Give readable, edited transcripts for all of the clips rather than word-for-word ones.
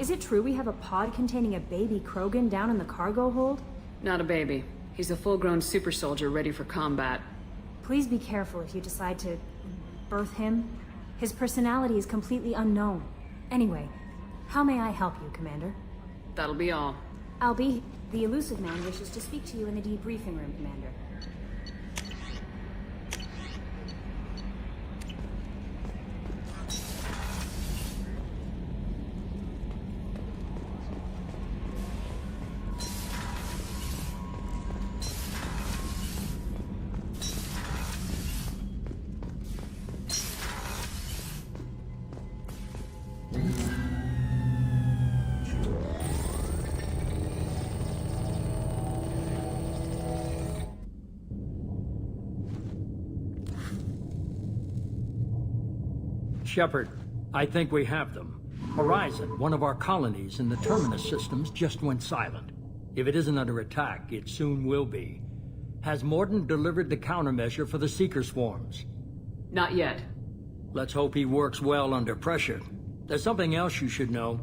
Is it true we have a pod containing a baby Krogan down in the cargo hold? Not a baby. He's a full-grown super soldier ready for combat. Please be careful if you decide to birth him. His personality is completely unknown. Anyway, how may I help you, Commander? That'll be all. Albie, the elusive man wishes to speak to you in the debriefing room, Commander. Shepard, I think we have them. Horizon, one of our colonies in the Terminus systems, just went silent. If it isn't under attack, it soon will be. Has Mordin delivered the countermeasure for the Seeker swarms? Not yet. Let's hope he works well under pressure. There's something else you should know.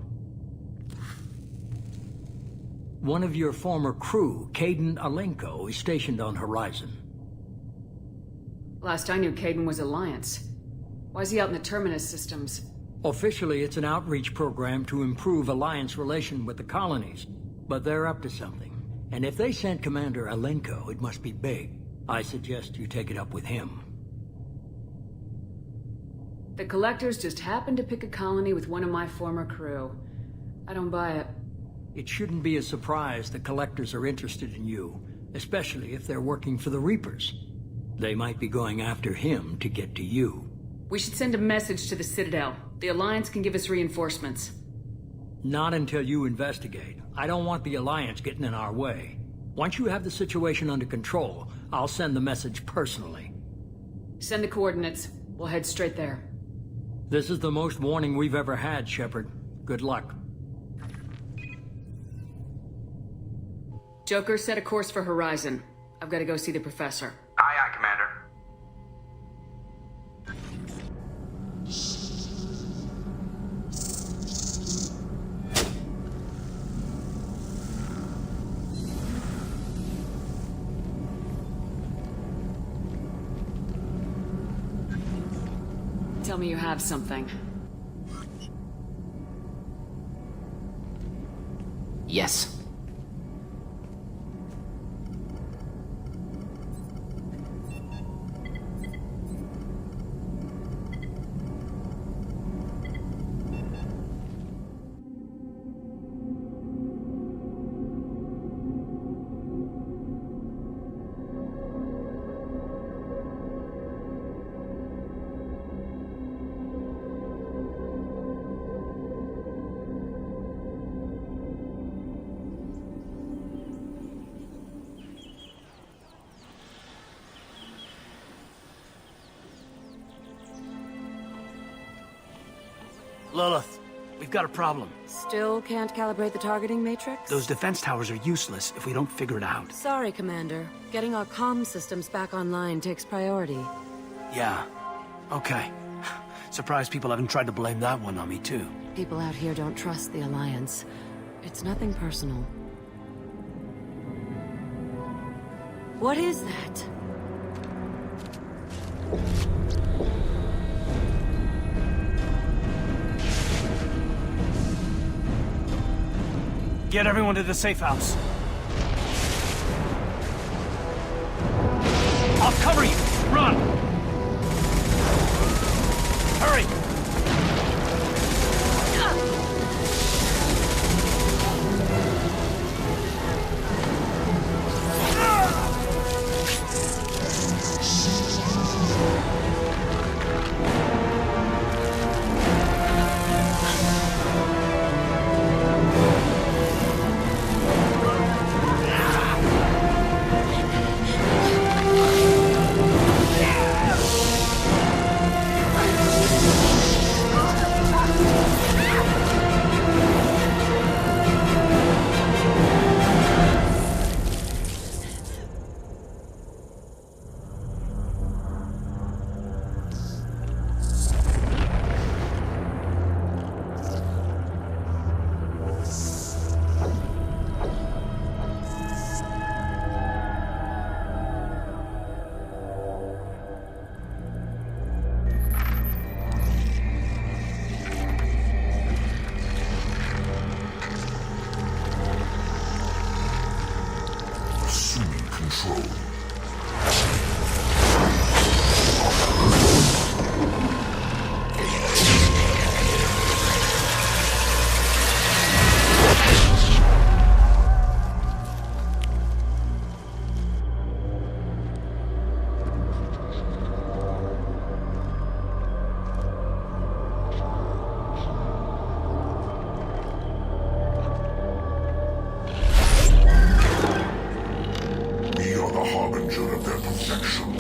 One of your former crew, Caden Alenko, is stationed on Horizon. Last I knew, Caden was Alliance. Why is he out in the Terminus systems? Officially, it's an outreach program to improve Alliance relation with the colonies. But they're up to something. And if they sent Commander Alenko, it must be big. I suggest you take it up with him. The Collectors just happened to pick a colony with one of my former crew. I don't buy it. It shouldn't be a surprise the Collectors are interested in you, especially if they're working for the Reapers. They might be going after him to get to you. We should send a message to the Citadel. The Alliance can give us reinforcements. Not until you investigate. I don't want the Alliance getting in our way. Once you have the situation under control, I'll send the message personally. Send the coordinates. We'll head straight there. This is the most warning we've ever had, Shepard. Good luck. Joker, set a course for Horizon. I've got to go see the Professor. Aye, aye, Commander. Tell me you have something. Yes. Lilith, we've got a problem. Still can't calibrate the targeting matrix? Those defense towers are useless if we don't figure it out. Sorry, Commander. Getting our comm systems back online takes priority. Yeah. Okay. Surprised people haven't tried to blame that one on me, too. People out here don't trust the Alliance. It's nothing personal. What is that? Get everyone to the safe house. I'll cover you! Run! Hurry! control. We are the harbinger of their perfection.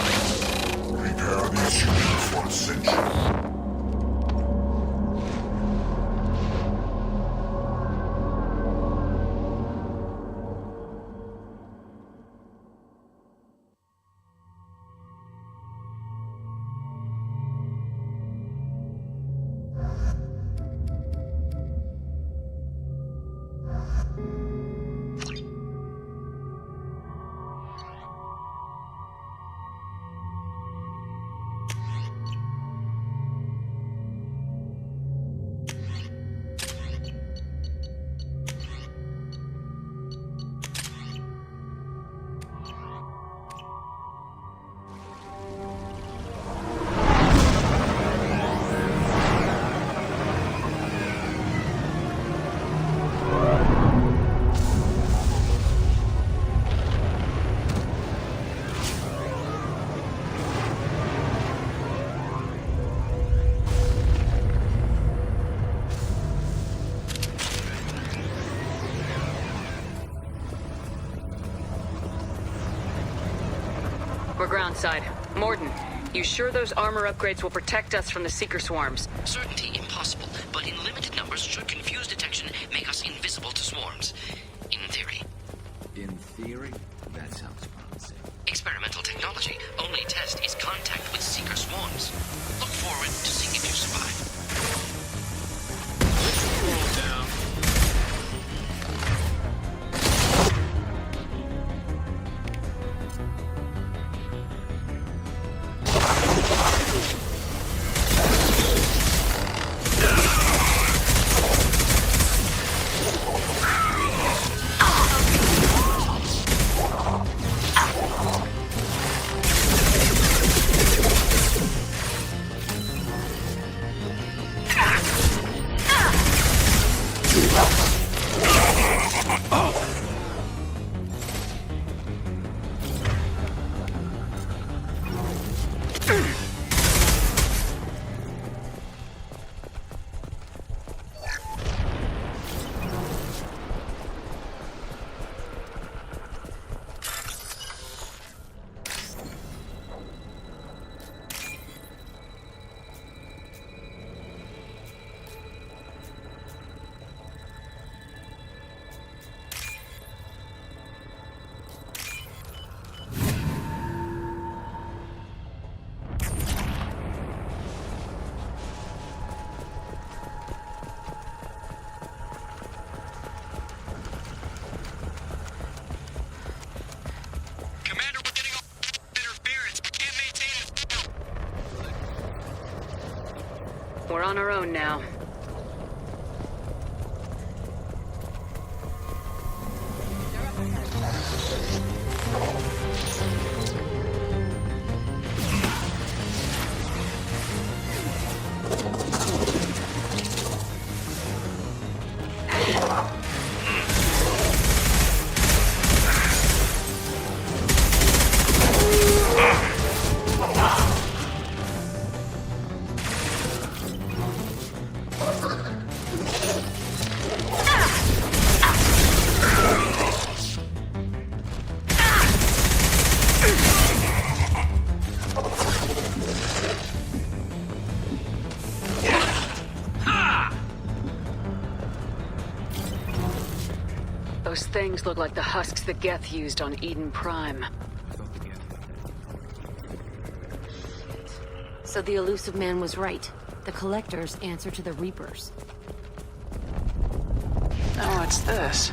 Prepare these humans for ascension. We're groundside. Morden, you sure those armor upgrades will protect us from the Seeker swarms? Certainty impossible, but in limited numbers should confuse detection make us invisible to swarms. In theory. In theory? That sounds promising. Experimental technology. Only test is contact with Seeker swarms. Look forward to seeing if you survive. Roll down. We're on our own now. Those things look like the husks that Geth used on Eden Prime. So the elusive man was right. The Collectors answer to the Reapers. Oh, what's this?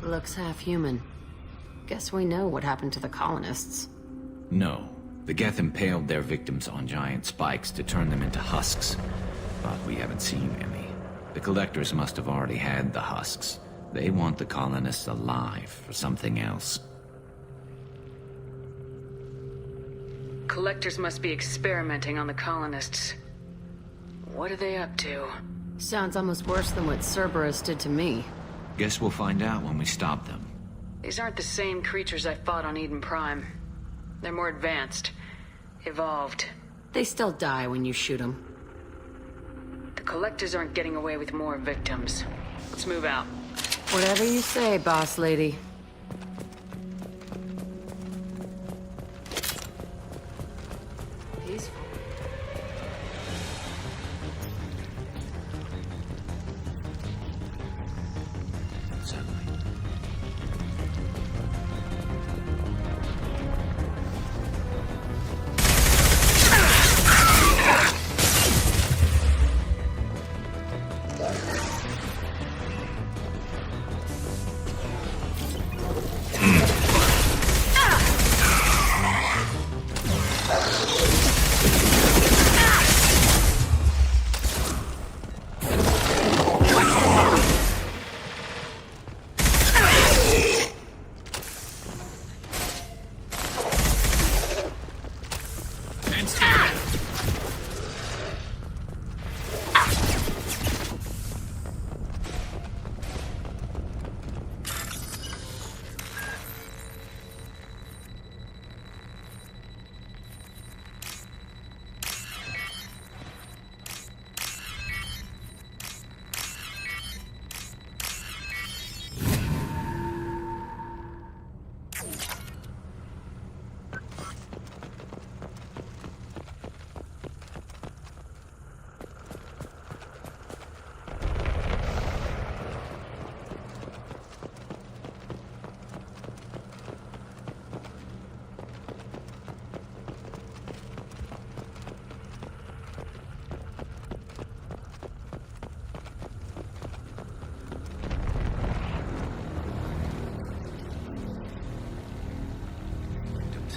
Looks half human. Guess we know what happened to the colonists. No. The Geth impaled their victims on giant spikes to turn them into husks. But we haven't seen any. The Collectors must have already had the husks. They want the colonists alive for something else. Collectors must be experimenting on the colonists. What are they up to? Sounds almost worse than what Cerberus did to me. Guess we'll find out when we stop them. These aren't the same creatures I fought on Eden Prime. They're more advanced. Evolved. They still die when you shoot them. The Collectors aren't getting away with more victims. Let's move out. Whatever you say, boss lady. Peaceful. Certainly.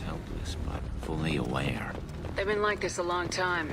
Helpless, but fully aware. They've been like this a long time.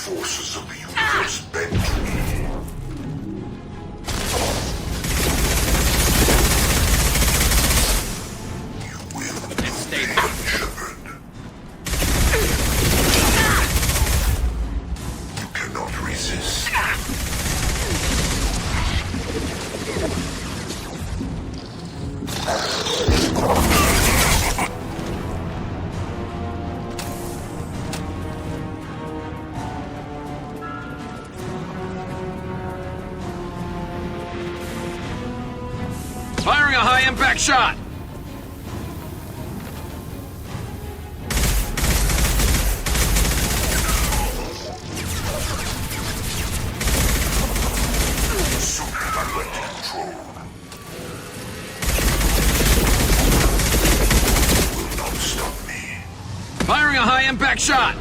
forces of the universe bend to me. You will stay Shepherd. You cannot resist. Firing a high-impact shot! Intergalactic control. Firing a high-impact shot!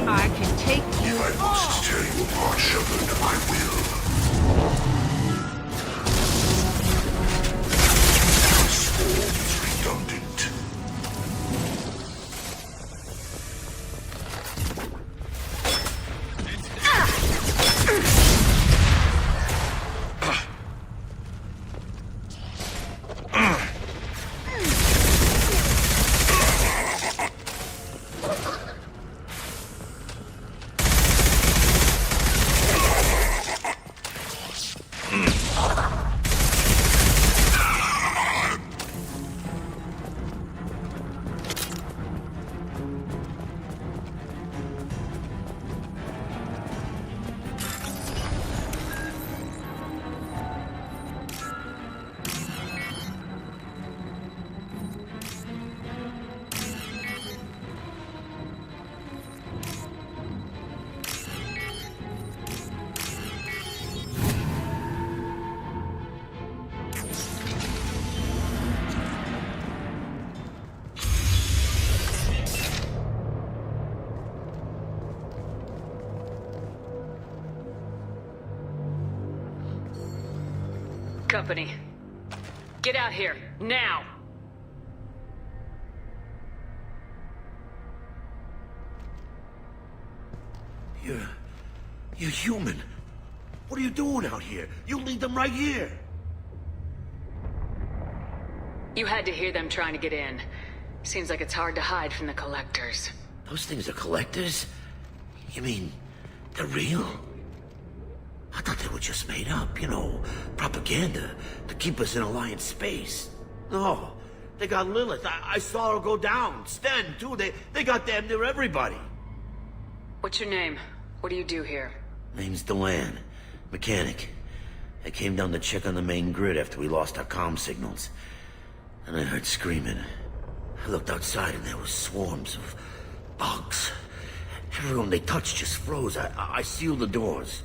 I can take you. If I must tear you apart, Shepard, I will. This form is redundant. Company. Get out here, now! You're human. What are you doing out here? You lead them right here. You had to hear them trying to get in. Seems like it's hard to hide from the collectors. Those things are collectors? You mean, they're real? I thought they were just made up, you know, propaganda to keep us in Alliance space. No, they got Lilith. I saw her go down. Sten, too. They got damn near everybody. What's your name? What do you do here? Name's Delan. Mechanic. I came down to check on the main grid after we lost our comm signals. And I heard screaming. I looked outside and there were swarms of bugs. Everyone they touched just froze. I sealed the doors.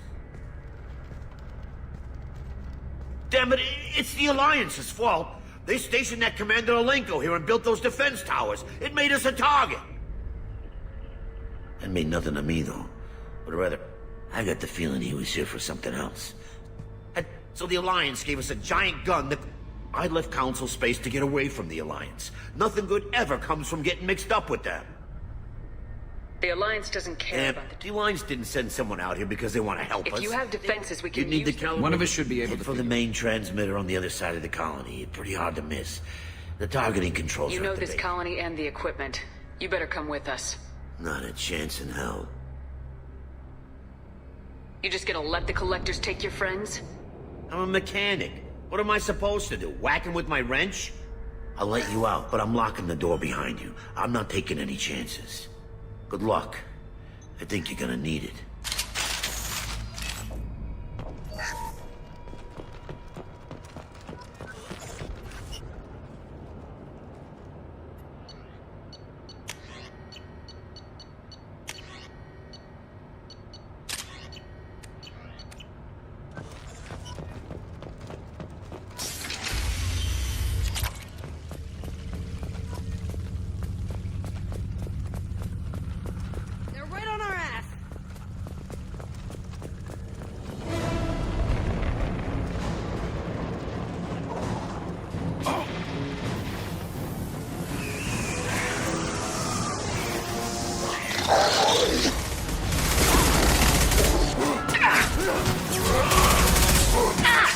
Damn it, it's the Alliance's fault. They stationed that Commander Alenko here and built those defense towers. It made us a target. That made nothing to me, though. But rather, I got the feeling he was here for something else. And so the Alliance gave us a giant gun that... I left Council space to get away from the Alliance. Nothing good ever comes from getting mixed up with them. The Alliance doesn't care about The Alliance didn't send someone out here because they want to help us. If you have defenses, we You can need use the them. caliber. One of us should be able Head to for the figure- main transmitter on the other side of the colony. Pretty hard to miss. The targeting controls You are know at the this base. colony and the equipment. You better come with us. Not a chance in hell. You just gonna let the collectors take your friends? I'm a mechanic. What am I supposed to do? Whack him with my wrench? I'll let you out, but I'm locking the door behind you. I'm not taking any chances. Good luck. I think you're gonna need it. They're right on our ass.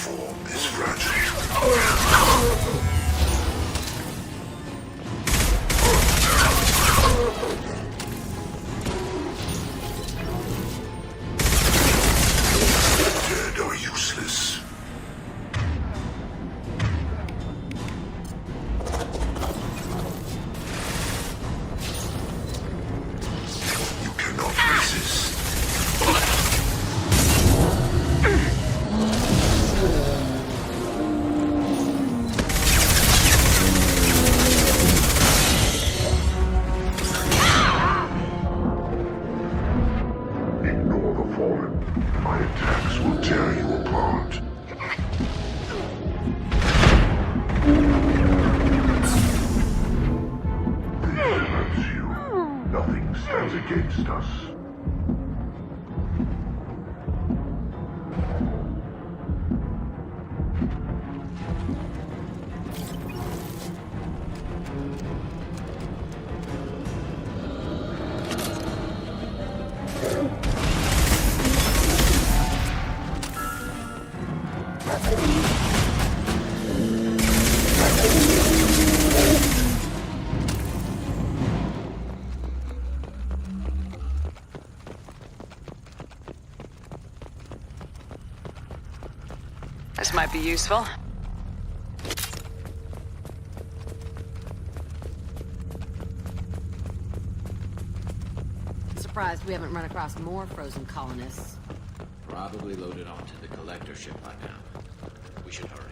Form is fragile. Dead are useless. You cannot resist. Ignore the fallen. My attacks will tear you apart. against us. This might be useful. Surprised we haven't run across more frozen colonists. Probably loaded onto the collector ship by now. We should hurry.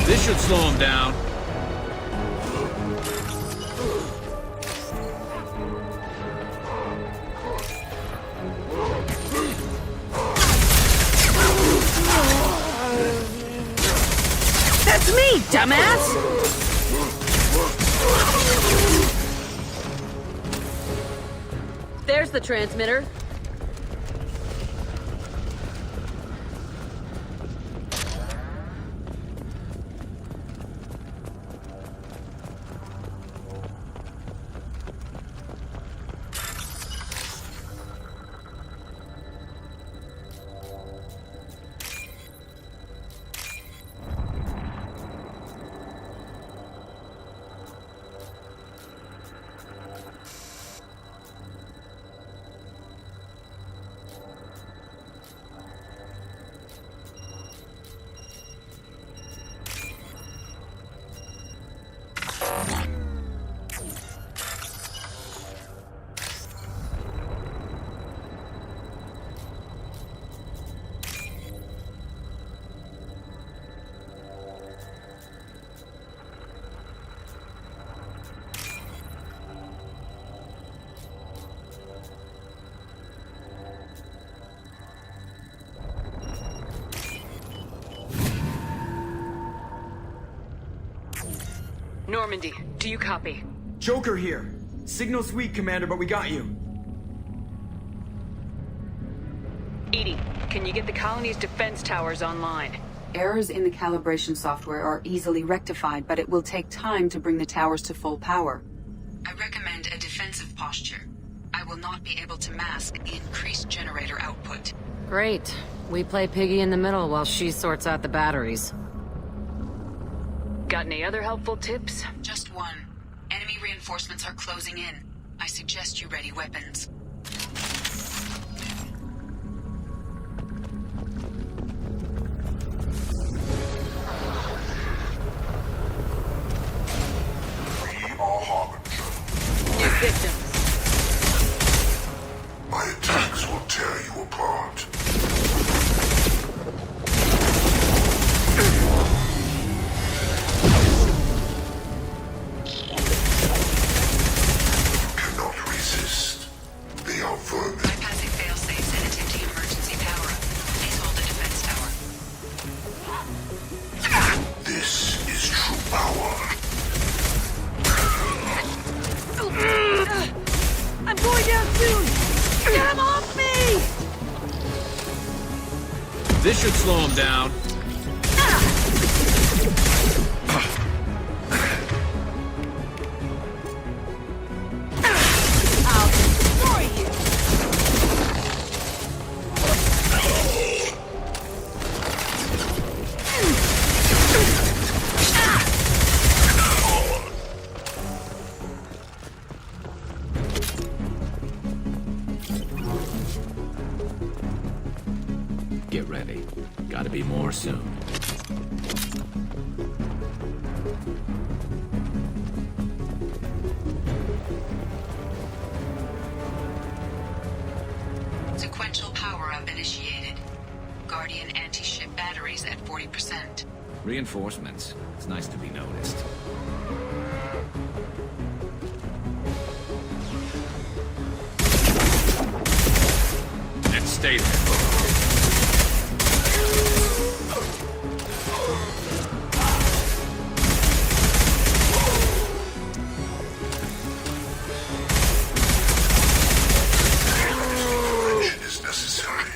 This should slow him down. That's me, dumbass! There's the transmitter. Normandy, do you copy? Joker here. Signal's weak, Commander, but we got you. Edie, can you get the colony's defense towers online? Errors in the calibration software are easily rectified, but it will take time to bring the towers to full power. I recommend a defensive posture. I I will not be able to mask the increased generator output. Great. We play piggy in the middle while she sorts out the batteries. Got any other helpful tips? Just one. Enemy reinforcements are closing in. I suggest you ready weapons. New victims. My attacks will tear you apart. You cannot resist. They are vermin. Bypassing failsafes and attempting emergency power-up. Please hold the defense tower. This is true power. I'm going down soon! Get him off me! This should slow him down. I'll destroy you! Get ready. Gotta be more soon. Sequential power-up initiated. Guardian anti-ship batteries at 40%. Reinforcements. It's nice to be noticed. And stay there. Intervention is necessary.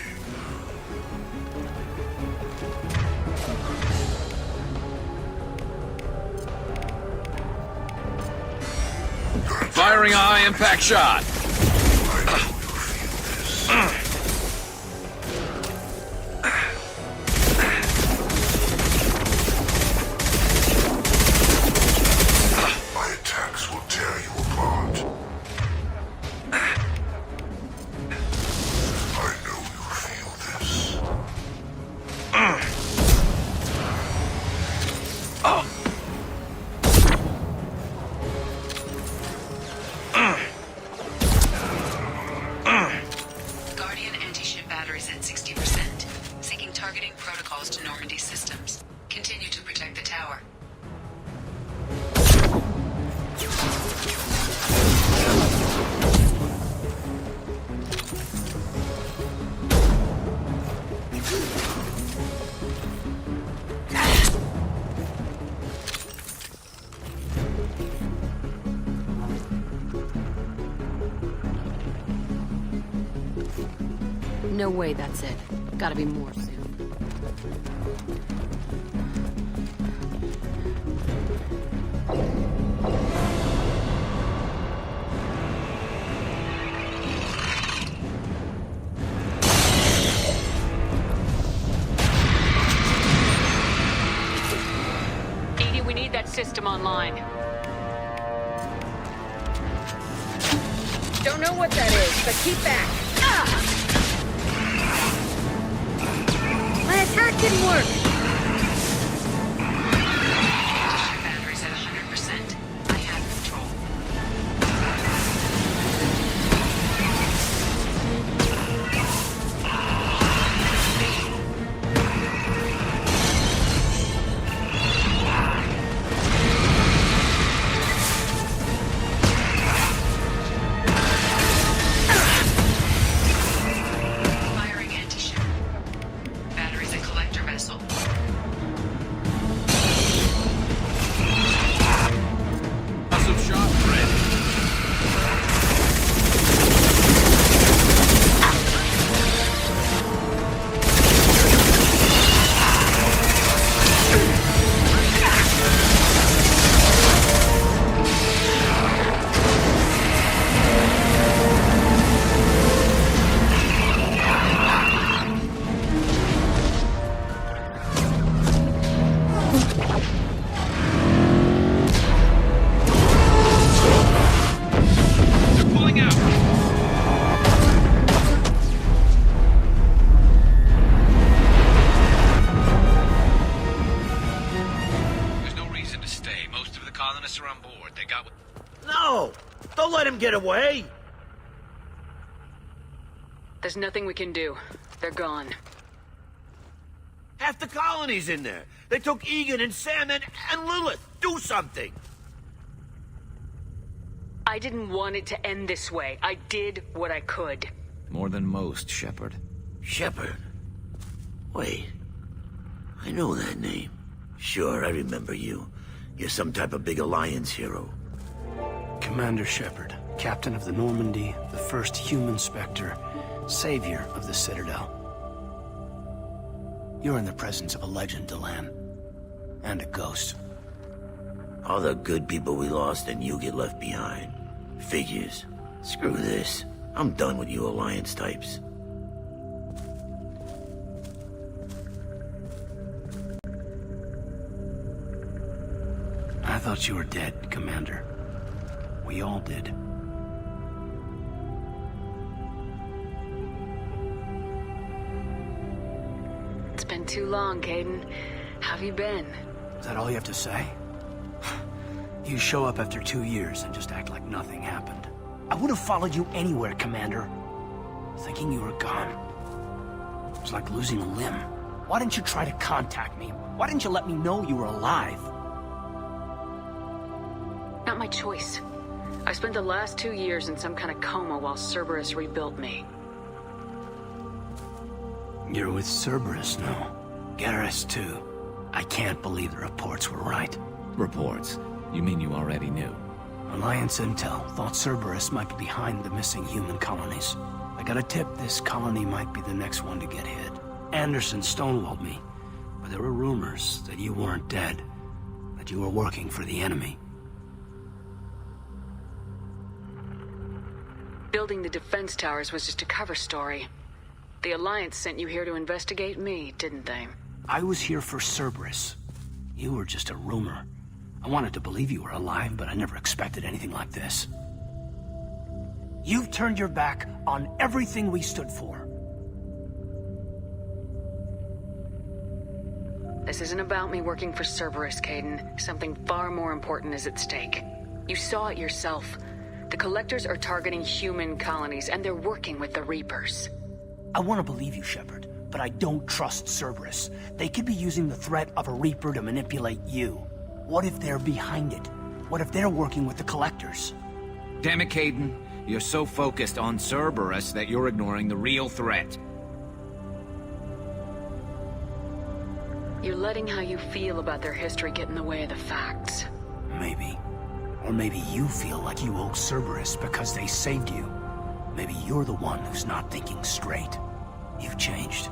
Firing a high-impact shot. I know you feel this. My attacks will tear you apart. I know you feel this. Guardian anti-ship batteries at 60%. Seeking targeting protocols to Normandy systems. Continue to protect the tower. No way that's it. Gotta be more soon. Edie, we need that system online. Don't know what that is, but keep back. My attack didn't work! Batteries at 100%. I have control. Firing anti-ship. Batteries at collector vessel. let him get away! There's nothing we can do. They're gone. Half the colony's in there. They took Egan and Sam and Lilith. Do something! I didn't want it to end this way. I did what I could. More than most, Shepard. Shepard? Wait. I know that name. Sure, I remember you. You're some type of big Alliance hero. Commander Shepard, captain of the Normandy, the first human Spectre, savior of the Citadel. You're in the presence of a legend, Delan. And a ghost. All the good people we lost and you get left behind. Figures. Screw this. I'm done with you Alliance types. I thought you were dead, Commander. We all did. It's been too long, Caden. How have you been? Is that all you have to say? You show up after 2 years and just act like nothing happened. I would have followed you anywhere, Commander. Thinking you were gone. It was like losing a limb. Why didn't you try to contact me? Why didn't you let me know you were alive? Not my choice. I spent the last 2 years in some kind of coma while Cerberus rebuilt me. You're with Cerberus now. Garrus, too. I can't believe the reports were right. Reports? You mean you already knew? Alliance intel thought Cerberus might be behind the missing human colonies. I got a tip this colony might be the next one to get hit. Anderson stonewalled me, but there were rumors that you weren't dead, that you were working for the enemy. Building the defense towers was just a cover story. The Alliance sent you here to investigate me, didn't they? I was here for Cerberus. You were just a rumor. I wanted to believe you were alive, but I never expected anything like this. You've turned your back on everything we stood for. This isn't about me working for Cerberus, Caden. Something far more important is at stake. You saw it yourself. The Collectors are targeting human colonies, and they're working with the Reapers. I want to believe you, Shepard, but I don't trust Cerberus. They could be using the threat of a Reaper to manipulate you. What if they're behind it? What if they're working with the Collectors? Damn it, Caden. You're so focused on Cerberus that you're ignoring the real threat. You're letting how you feel about their history get in the way of the facts. Maybe. Or maybe you feel like you owe Cerberus because they saved you. Maybe you're the one who's not thinking straight. You've changed,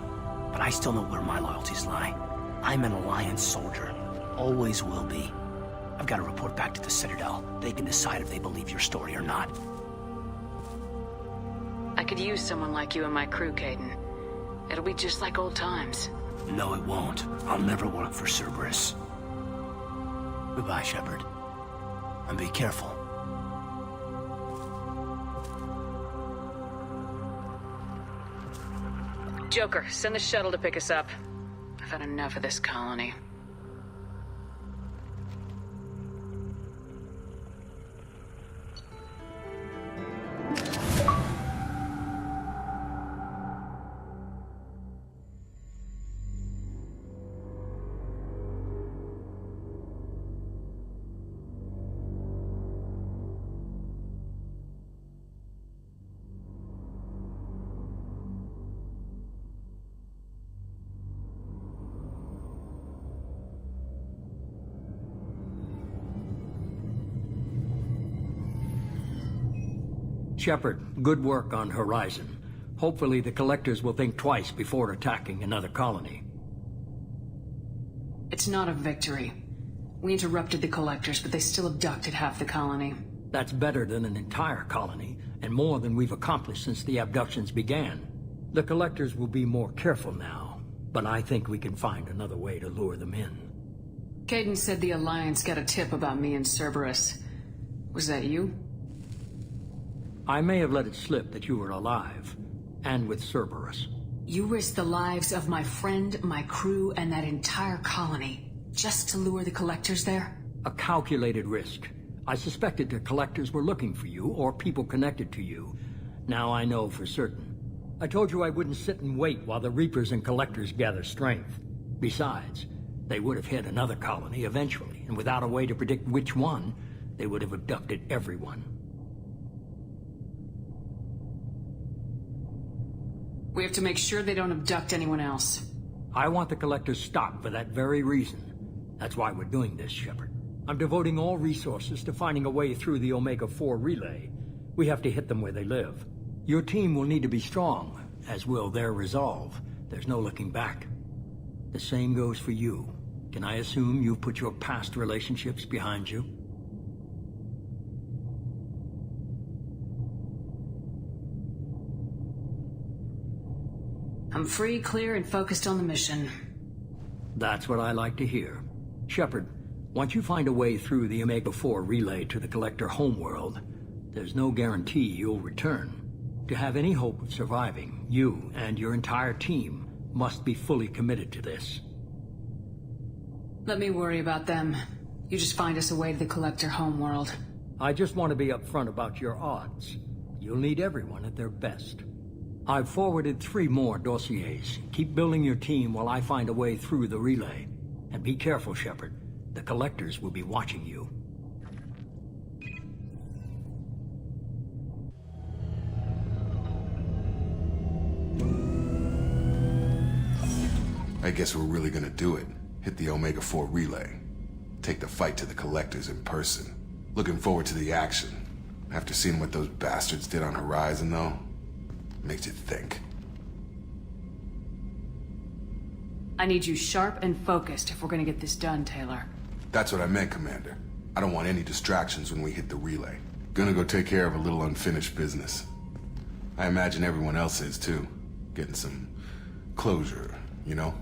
but I still know where my loyalties lie. I'm an Alliance soldier. Always will be. I've got to report back to the Citadel. They can decide if they believe your story or not. I could use someone like you in my crew, Caden. It'll be just like old times. No, it won't. I'll never work for Cerberus. Goodbye, Shepard. And be careful. Joker, send the shuttle to pick us up. I've had enough of this colony. Shepard, good work on Horizon. Hopefully the Collectors will think twice before attacking another colony. It's not a victory. We interrupted the Collectors, but they still abducted half the colony. That's better than an entire colony, and more than we've accomplished since the abductions began. The Collectors will be more careful now, but I think we can find another way to lure them in. Caden said the Alliance got a tip about me and Cerberus. Was that you? I may have let it slip that you were alive, and with Cerberus. You risked the lives of my friend, my crew, and that entire colony, just to lure the Collectors there? A calculated risk. I suspected the Collectors were looking for you, or people connected to you. Now I know for certain. I told you I wouldn't sit and wait while the Reapers and Collectors gather strength. Besides, they would have hit another colony eventually, and without a way to predict which one, they would have abducted everyone. We have to make sure they don't abduct anyone else. I want the Collectors stopped for that very reason. That's why we're doing this, Shepard. I'm devoting all resources to finding a way through the Omega-4 relay. We have to hit them where they live. Your team will need to be strong, as will their resolve. There's no looking back. The same goes for you. Can I assume you've put your past relationships behind you? I'm free, clear, and focused on the mission. That's what I like to hear. Shepard, once you find a way through the Omega-4 relay to the Collector homeworld, there's no guarantee you'll return. To have any hope of surviving, you and your entire team must be fully committed to this. Let me worry about them. You just find us a way to the Collector homeworld. I just want to be upfront about your odds. You'll need everyone at their best. I've forwarded 3 more dossiers. Keep building your team while I find a way through the relay. And be careful, Shepard. The Collectors will be watching you. I guess we're really gonna do it. Hit the Omega-4 relay. Take the fight to the Collectors in person. Looking forward to the action. After seeing what those bastards did on Horizon, though, makes you think. I need you sharp and focused if we're gonna get this done, Taylor. That's what I meant, Commander. I don't want any distractions when we hit the relay. Gonna go take care of a little unfinished business. I imagine everyone else is, too. Getting some closure, you know?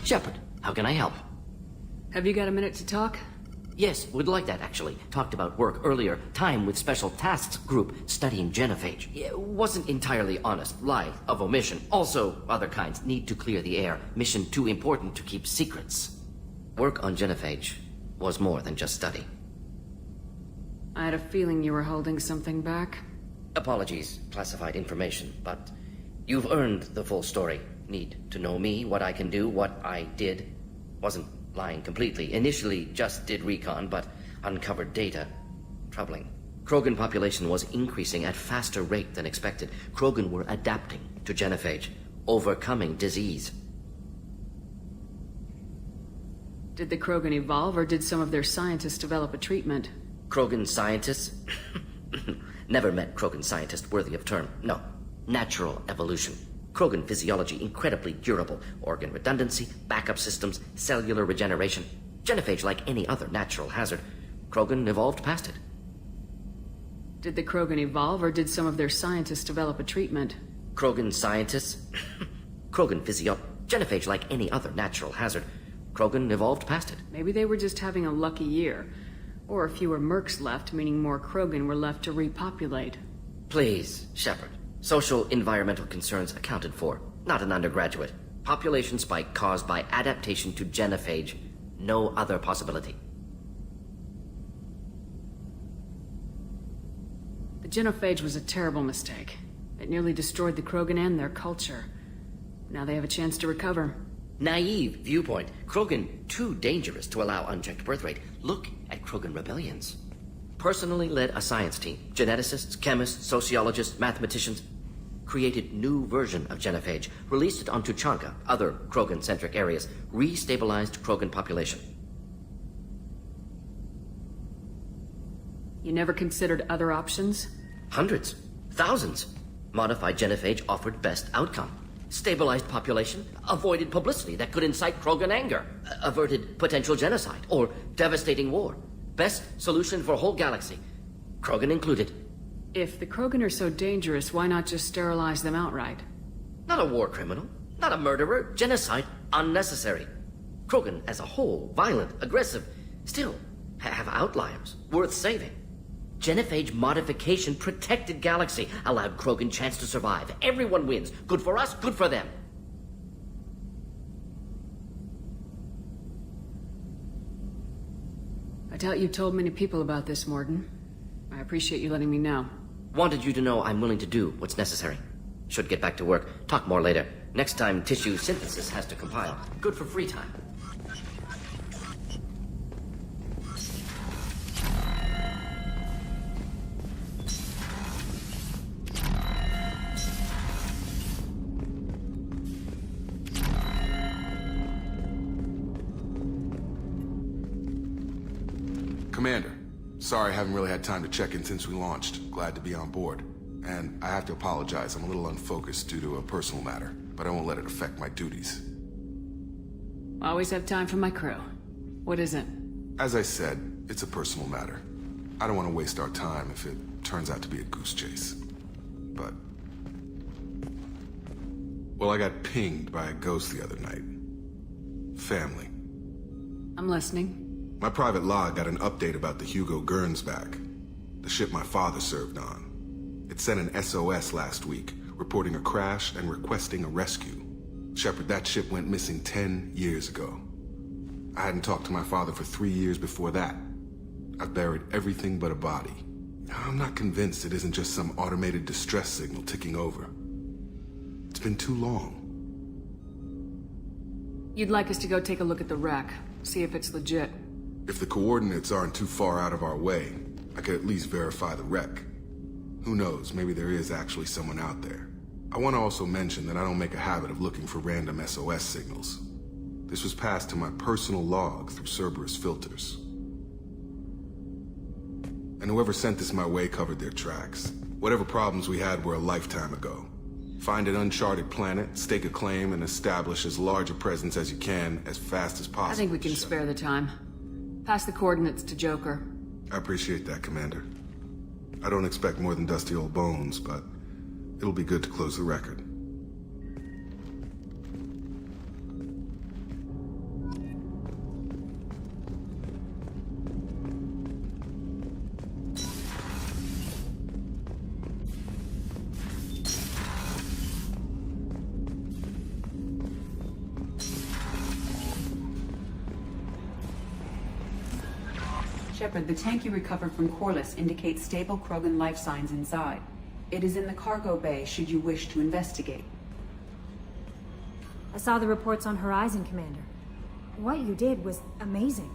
Shepard, how can I help? Have you got a minute to talk? Yes, would like that, actually. Talked about work earlier. Time with Special Tasks Group studying genophage. Yeah, wasn't entirely honest. Lie of omission. Also, other kinds need to clear the air. Mission too important to keep secrets. Work on genophage was more than just study. I had a feeling you were holding something back. Apologies, classified information, but you've earned the full story. Need to know me, what I can do, what I did. Wasn't lying completely. Initially just did recon, but uncovered data. Troubling. Krogan population was increasing at faster rate than expected. Krogan were adapting to genophage. overcoming disease. Did the Krogan evolve, or did some of their scientists develop a treatment? Krogan scientists? Never met Krogan scientist worthy of term. No. Natural evolution. Krogan physiology incredibly durable. Organ redundancy, backup systems, cellular regeneration. Genophage like any other natural hazard. Krogan evolved past it. Did the Krogan evolve, or did some of their scientists develop a treatment? Krogan scientists? Krogan Genophage like any other natural hazard. Krogan evolved past it. Maybe they were just having a lucky year. Or fewer mercs left, meaning more Krogan were left to repopulate. Please, Shepard. Social environmental concerns accounted for. Not an undergraduate. Population spike caused by adaptation to genophage. No other possibility. The genophage was a terrible mistake. It nearly destroyed the Krogan and their culture. Now they have a chance to recover. Naive viewpoint. Krogan too dangerous to allow unchecked birth rate. Look at Krogan rebellions. Personally led a science team. Geneticists, chemists, sociologists, mathematicians. Created new version of genophage. Released it on Tuchanka, other Krogan-centric areas. Restabilized Krogan population. You never considered other options? Hundreds. Thousands. Modified genophage offered best outcome. Stabilized population, avoided publicity that could incite Krogan anger, averted potential genocide, or devastating war. Best solution for whole galaxy. Krogan included. If the Krogan are so dangerous, why not just sterilize them outright? Not a war criminal, not a murderer. Genocide, unnecessary. Krogan as a whole, violent, aggressive, still have outliers, worth saving. Genophage modification protected galaxy, allowed Krogan chance to survive. Everyone wins. Good for us, good for them. I doubt you told many people about this, Morden. I appreciate you letting me know. Wanted you to know I'm willing to do what's necessary. Should get back to work. Talk more later. Next time tissue synthesis has to compile. Good for free time. Commander, sorry I haven't really had time to check in since we launched. Glad to be on board. And I have to apologize, I'm a little unfocused due to a personal matter, but I won't let it affect my duties. Always have time for my crew. What is it? As I said, it's a personal matter. I don't want to waste our time if it turns out to be a goose chase. But... well, I got pinged by a ghost the other night. Family. I'm listening. My private log got an update about the Hugo Gurns back. The ship my father served on. It sent an SOS last week, reporting a crash and requesting a rescue. Shepard, that ship went missing 10 years ago. I hadn't talked to my father for 3 years before that. I've buried everything but a body. I'm not convinced it isn't just some automated distress signal ticking over. It's been too long. You'd like us to go take a look at the wreck, see if it's legit. If the coordinates aren't too far out of our way, I could at least verify the wreck. Who knows, maybe there is actually someone out there. I want to also mention that I don't make a habit of looking for random SOS signals. This was passed to my personal log through Cerberus filters. And whoever sent this my way covered their tracks. Whatever problems we had were a lifetime ago. Find an uncharted planet, stake a claim, and establish as large a presence as you can as fast as possible. I think we can spare the time. Pass the coordinates to Joker. I appreciate that, Commander. I don't expect more than dusty old bones, but it'll be good to close the record. Shepard, the tank you recovered from Corliss indicates stable Krogan life signs inside. It is in the cargo bay should you wish to investigate. I saw the reports on Horizon, Commander. What you did was amazing.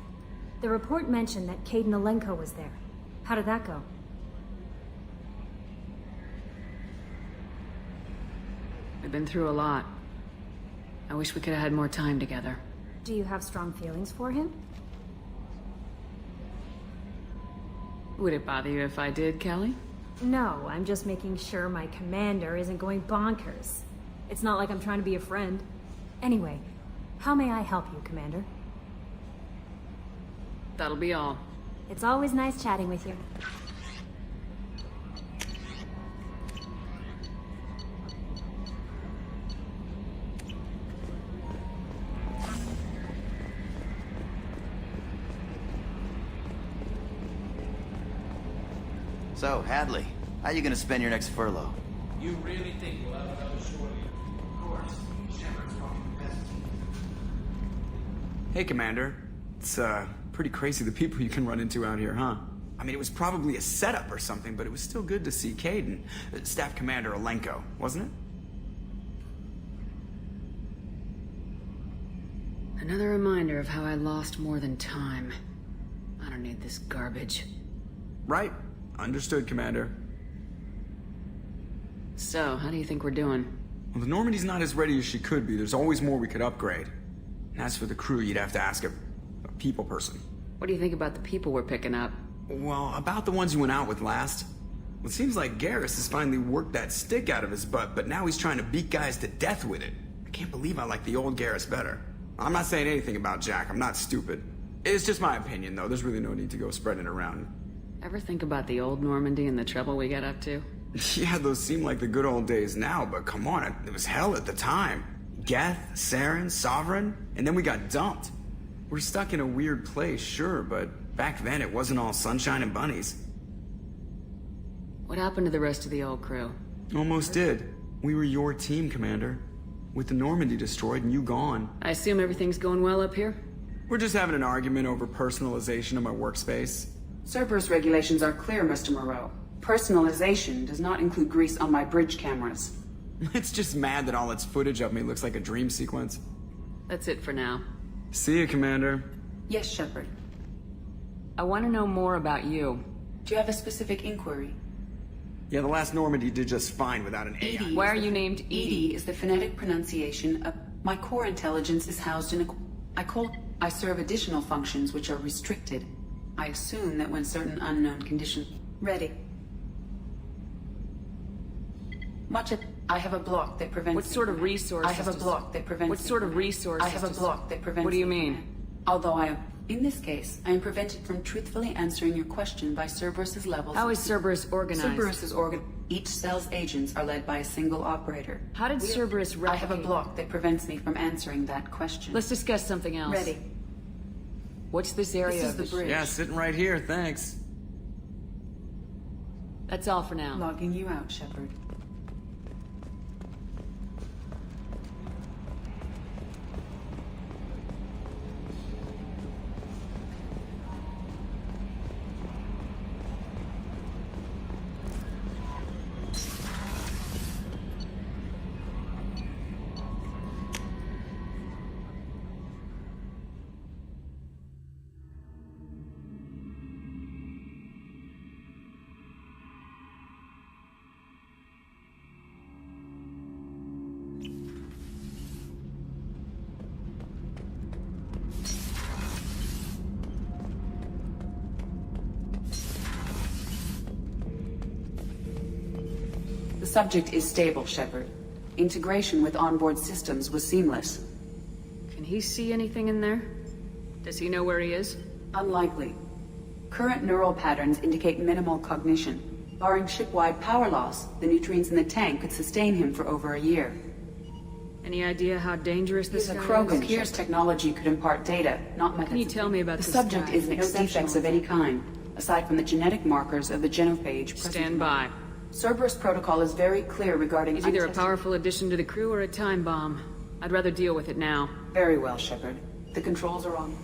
The report mentioned that Caden Alenko was there. How did that go? We've been through a lot. I wish we could have had more time together. Do you have strong feelings for him? Would it bother you if I did, Kelly? No, I'm just making sure my commander isn't going bonkers. It's not like I'm trying to be a friend. Anyway, how may I help you, Commander? That'll be all. It's always nice chatting with you. So, Hadley, how you gonna spend your next furlough? You really think we'll have another shorty? Of course. Shepard's probably the best. Hey, Commander. It's, pretty crazy the people you can run into out here, huh? I mean, it was probably a setup or something, but it was still good to see Caden. Staff Commander Alenko, wasn't it? Another reminder of how I lost more than time. I don't need this garbage. Right. Understood, Commander. So, how do you think we're doing? Well, the Normandy's not as ready as she could be. There's always more we could upgrade. And as for the crew, you'd have to ask a people person. What do you think about the people we're picking up? Well, about the ones you went out with last. Well, it seems like Garrus has finally worked that stick out of his butt, but now he's trying to beat guys to death with it. I can't believe I like the old Garrus better. I'm not saying anything about Jack. I'm not stupid. It's just my opinion, though. There's really no need to go spreading it around. Ever think about the old Normandy and the trouble we got up to? Yeah, those seem like the good old days now, but come on, it was hell at the time. Geth, Saren, Sovereign, and then we got dumped. We're stuck in a weird place, sure, but back then it wasn't all sunshine and bunnies. What happened to the rest of the old crew? Almost did. We were your team, Commander. With the Normandy destroyed and you gone. I assume everything's going well up here? We're just having an argument over personalization of my workspace. Cerberus regulations are clear, Mr. Moreau. Personalization does not include grease on my bridge cameras. It's just mad that all its footage of me looks like a dream sequence. That's it for now. See you, Commander. Yes, Shepard. I want to know more about you. Do you have a specific inquiry? Yeah, the last Normandy did just fine without an AI. Why are you named Edie is the phonetic pronunciation of... My core intelligence is housed in a... I serve additional functions which are restricted. I assume that when certain unknown conditions... Ready. I have a block that prevents... What sort of resources? I have a block that prevents... What sort of resources? I have a block that prevents... What do you mean? Although I am... In this case, I am prevented from truthfully answering your question by Cerberus's levels... How is Cerberus organized? Cerberus is Each cell's agents are led by a single operator. How did Cerberus replicate? I have a block that prevents me from answering that question. Let's discuss something else. Ready. What's this area This is of the bridge. Yeah, sitting right here, thanks. That's all for now. Logging you out, Shepard. The subject is stable, Shepard. Integration with onboard systems was seamless. Can he see anything in there? Does he know where he is? Unlikely. Current neural patterns indicate minimal cognition. Barring ship-wide power loss, the nutrients in the tank could sustain him for over a year. Any idea how dangerous this He's a guy Krogan. is? Here's technology could impart data, not methods. Can you tell me about the this subject guy? is no defects of any kind, aside from the genetic markers of the genophage. present Stand in- by. Cerberus protocol is very clear regarding... He's either a untested- powerful addition to the crew or a time bomb. I'd rather deal with it now. Very well, Shepard. The controls are on.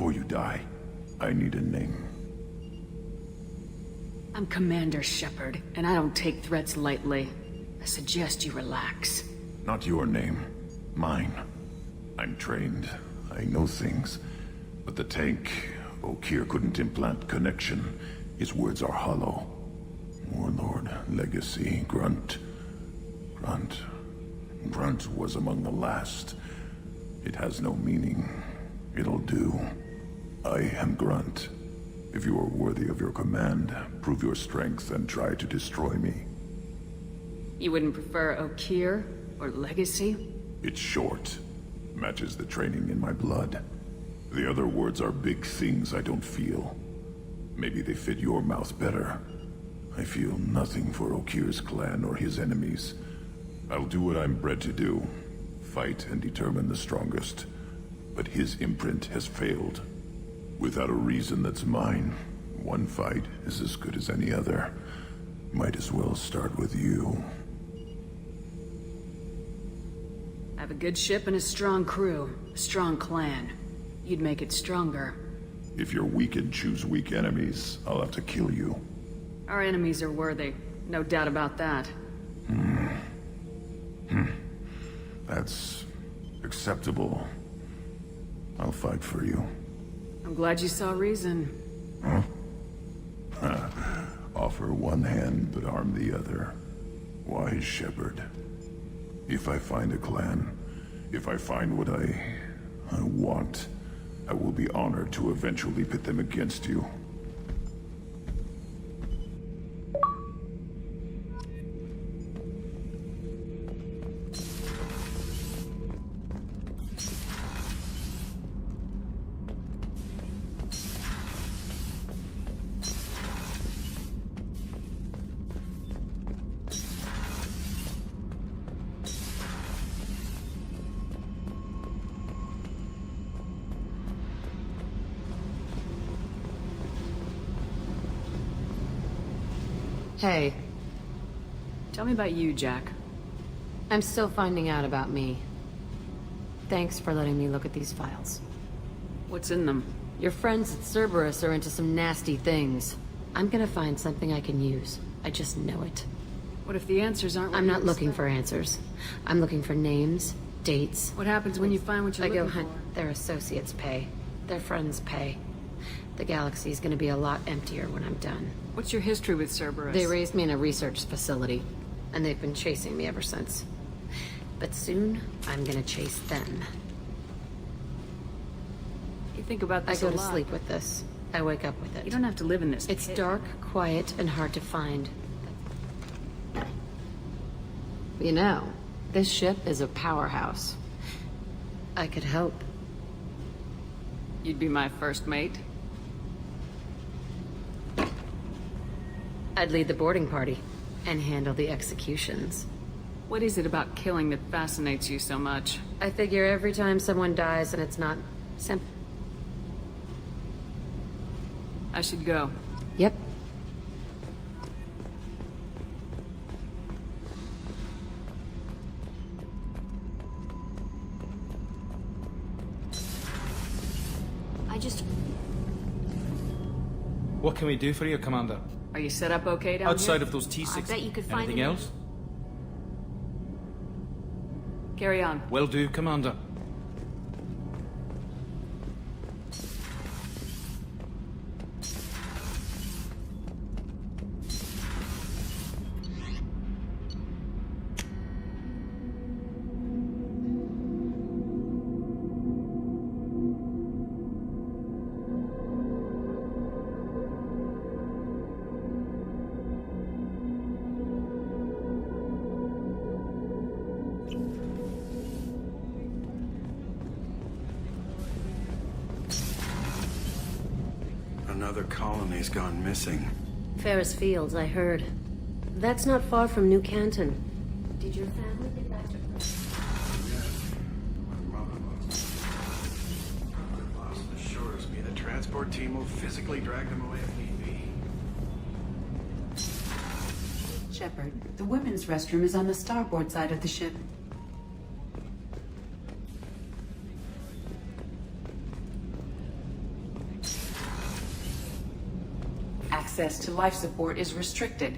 Before you die, I need a name. I'm Commander Shepard, and I don't take threats lightly. I suggest you relax. Not your name. Mine. I'm trained. I know things. But the tank, Okeer couldn't implant connection. His words are hollow. Warlord, Legacy, Grunt. Grunt was among the last. It has no meaning. It'll do. I am Grunt. If you are worthy of your command, prove your strength and try to destroy me. You wouldn't prefer Okeer or Legacy? It's short. Matches the training in my blood. The other words are big things I don't feel. Maybe they fit your mouth better. I feel nothing for Okeer's clan or his enemies. I'll do what I'm bred to do. Fight and determine the strongest. But his imprint has failed. Without a reason that's mine, one fight is as good as any other. Might as well start with you. I have a good ship and a strong crew. A strong clan. You'd make it stronger. If you're weak and choose weak enemies, I'll have to kill you. Our enemies are worthy. No doubt about that. That's acceptable. I'll fight for you. I'm glad you saw reason. Huh? Offer one hand, but arm the other. Wise Shepard. If I find a clan, if I find what I want, I will be honored to eventually pit them against you. Hey. Tell me about you, Jack. I'm still finding out about me. Thanks for letting me look at these files. What's in them? Your friends at Cerberus are into some nasty things. I'm gonna find something I can use. I just know it. What if the answers aren't what I'm you not looking expect? for answers. I'm looking for names, dates. What happens when you find what you're I go looking hunt. for? Their associates pay. Their friends pay. The galaxy's gonna be a lot emptier when I'm done. What's your history with Cerberus? They raised me in a research facility, and they've been chasing me ever since. But soon, I'm gonna chase them. You think about I this go a to lot. sleep with this. I wake up with it. You don't have to live in this It's pit. dark, quiet, and hard to find. You know, this ship is a powerhouse. I could help. You'd be my first mate. I'd lead the boarding party and handle the executions. What is it about killing that fascinates you so much? I figure every time someone dies and it's not simple. I should go. Yep. What can we do for you, Commander? Are you set up okay down Outside here? of those T6, I bet you could find anything them. else? Carry on. Will do, Commander. Another colony's gone missing. Ferris Fields, I heard. That's not far from New Canton. Did your family get back to Lost assures me the transport team will physically drag them away if need be. Shepard, the women's restroom is on the starboard side of the ship. access to life support is restricted.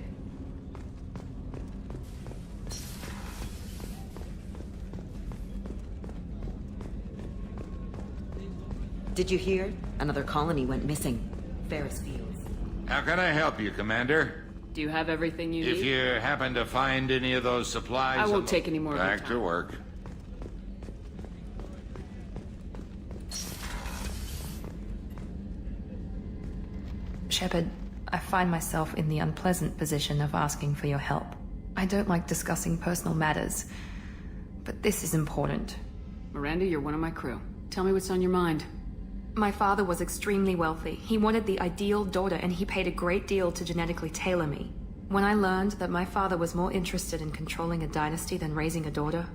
Did you hear? Another colony went missing. Ferris Fields. How can I help you, Commander? Do you have everything you If need? you happen to find any of those supplies... I won't take any more of your Back time. to work. Shepard, I find myself in the unpleasant position of asking for your help. I don't like discussing personal matters, but this is important. Miranda, you're one of my crew. Tell me what's on your mind. My father was extremely wealthy. He wanted the ideal daughter, and he paid a great deal to genetically tailor me. When I learned that my father was more interested in controlling a dynasty than raising a daughter,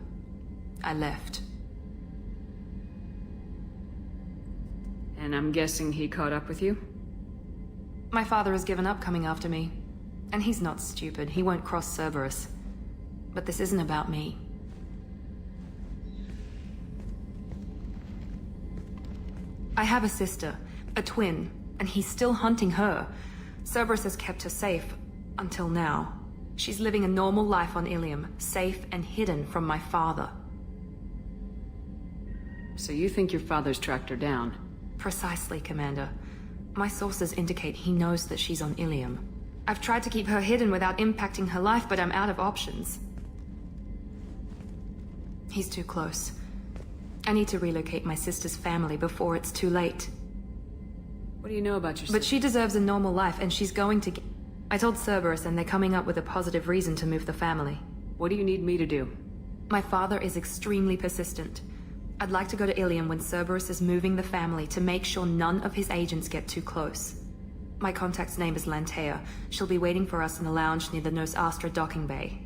I left. And I'm guessing he caught up with you? My father has given up coming after me. And he's not stupid. He won't cross Cerberus. But this isn't about me. I have a sister, a twin, and he's still hunting her. Cerberus has kept her safe, until now. She's living a normal life on Ilium, safe and hidden from my father. So you think your father's tracked her down? Precisely, Commander. My sources indicate he knows that she's on Ilium. I've tried to keep her hidden without impacting her life, but I'm out of options. He's too close. I need to relocate my sister's family before it's too late. What do you know about your sister? But she deserves a normal life, and she's going to get... I told Cerberus, and they're coming up with a positive reason to move the family. What do you need me to do? My father is extremely persistent. I'd like to go to Ilium when Cerberus is moving the family to make sure none of his agents get too close. My contact's name is Lantea. She'll be waiting for us in the lounge near the Nos Astra docking bay.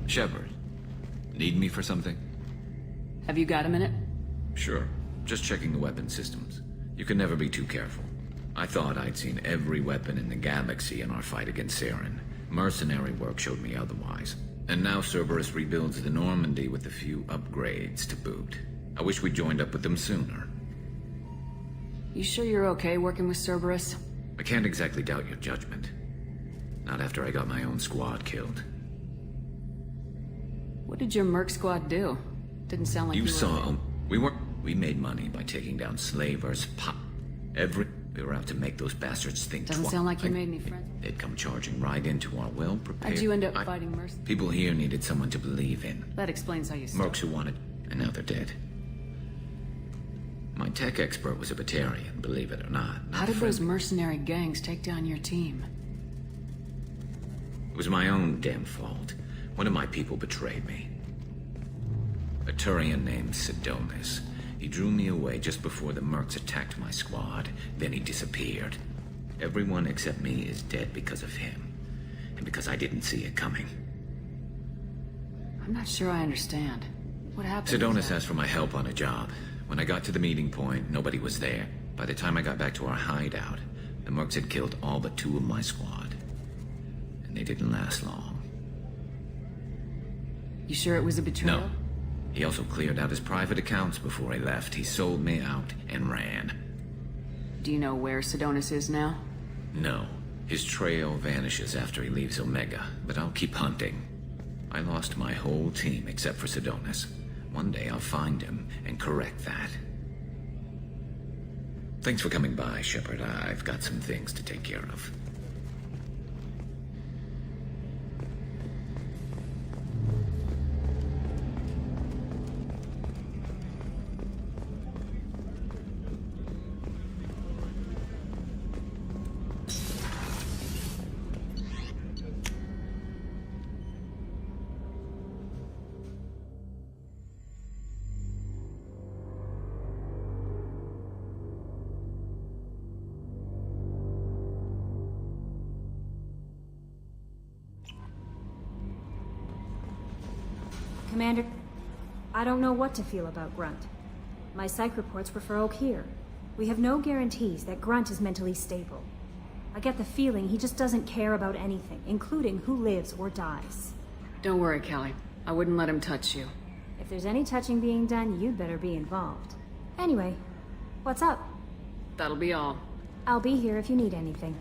Shepard, need me for something? Have you got a minute? Sure. Just checking the weapon systems. You can never be too careful. I thought I'd seen every weapon in the galaxy in our fight against Saren. Mercenary work showed me otherwise. And now Cerberus rebuilds the Normandy with a few upgrades to boot. I wish we'd joined up with them sooner. You sure you're okay working with Cerberus? I can't exactly doubt your judgment. Not after I got my own squad killed. What did your merc squad do? Didn't sound like you were... saw 'em. We made money by taking down slavers, we were out to make those bastards think Doesn't sound like you made any friends. They'd come charging right into our well-prepared... How'd you end up fighting Merc? People here needed someone to believe in. That explains how you Mercs who wanted... and now they're dead. My tech expert was a Batarian, believe it or not. How did those mercenary gangs take down your team? It was my own damn fault. One of my people betrayed me. A Turian named Sidonis. He drew me away just before the Mercs attacked my squad. Then he disappeared. Everyone except me is dead because of him. And because I didn't see it coming. I'm not sure I understand. What happened? Sidonis asked for my help on a job. When I got to the meeting point, nobody was there. By the time I got back to our hideout, the Mercs had killed all but 2 of my squad. And they didn't last long. You sure it was a betrayal? No. He also cleared out his private accounts before he left. He sold me out and ran. Do you know where Sidonis is now? No. His trail vanishes after he leaves Omega, but I'll keep hunting. I lost my whole team except for Sidonis. One day I'll find him and correct that. Thanks for coming by, Shepard. I've got some things to take care of. Commander, I don't know what to feel about Grunt. My psych reports refer Oak here. We have no guarantees that Grunt is mentally stable. I get the feeling he just doesn't care about anything, including who lives or dies. Don't worry, Kelly. I wouldn't let him touch you. If there's any touching being done, you'd better be involved. Anyway, what's up? That'll be all. I'll be here if you need anything.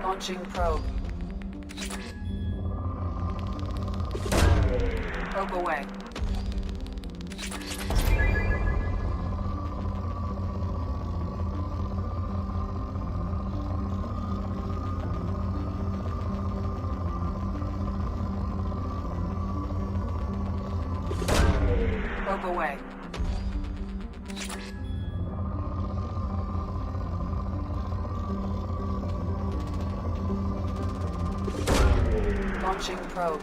Launching probe. Probe away. Probe away. Launching probe.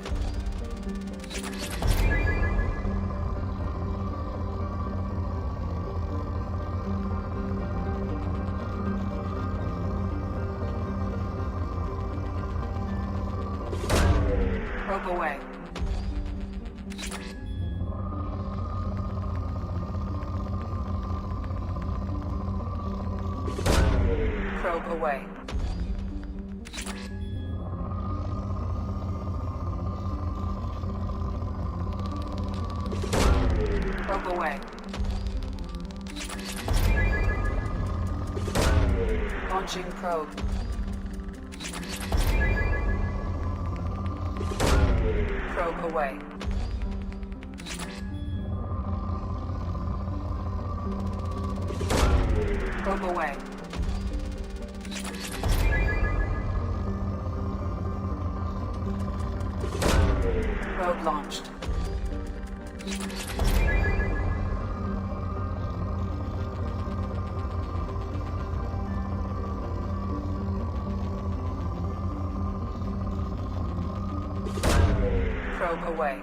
Probe away. Probe away. Probe away. Launching probe. Probe away. Probe away. Probe launched. Probe away.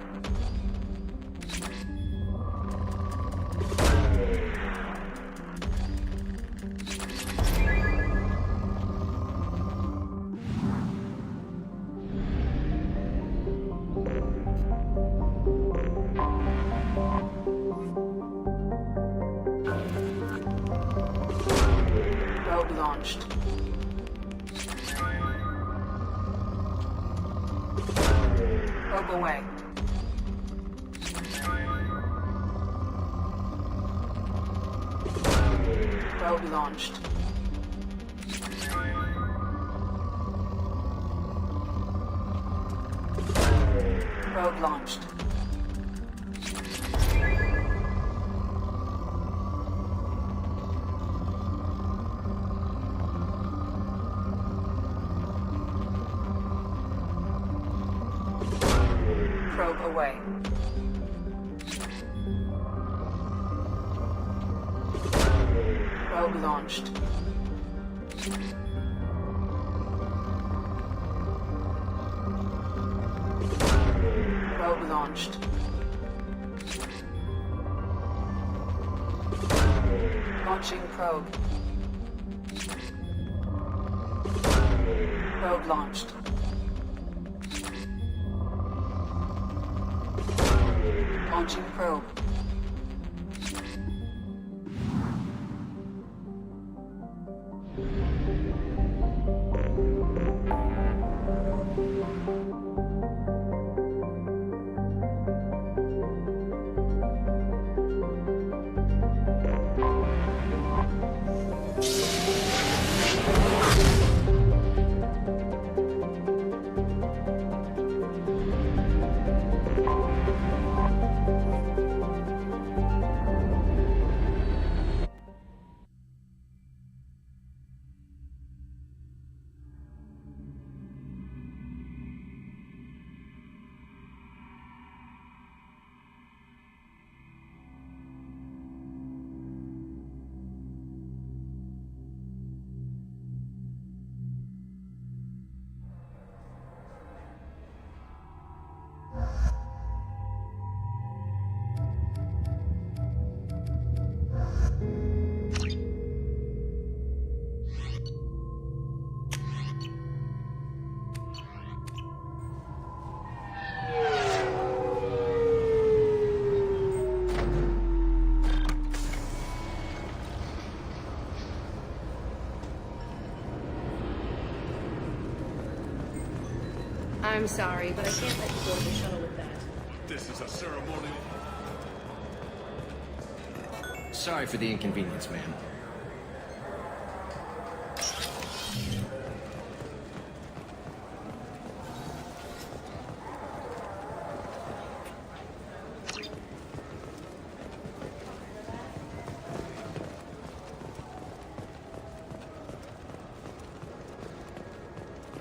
Probe launched. Probe away. Probe launched. Probe launched. Probe away. Probe launched. Probe launched. Launching probe. Probe launched. Launching probe. I'm sorry, but I can't let you board the shuttle with that. This is a ceremonial. Sorry for the inconvenience, ma'am.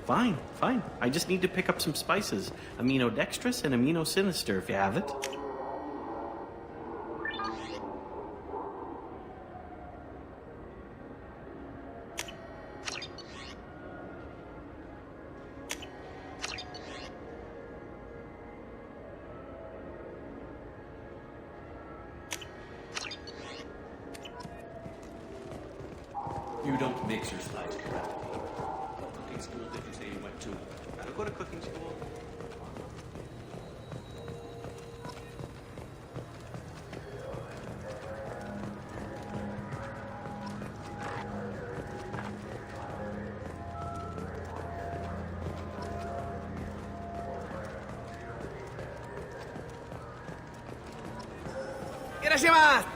Fine, fine. I just need to pick up some spices. Aminodextrous and aminosinister, if you have it. You don't mix your slides correctly. What cooking school did you say you went to? I don't go to cooking school. ¡Irashimasu!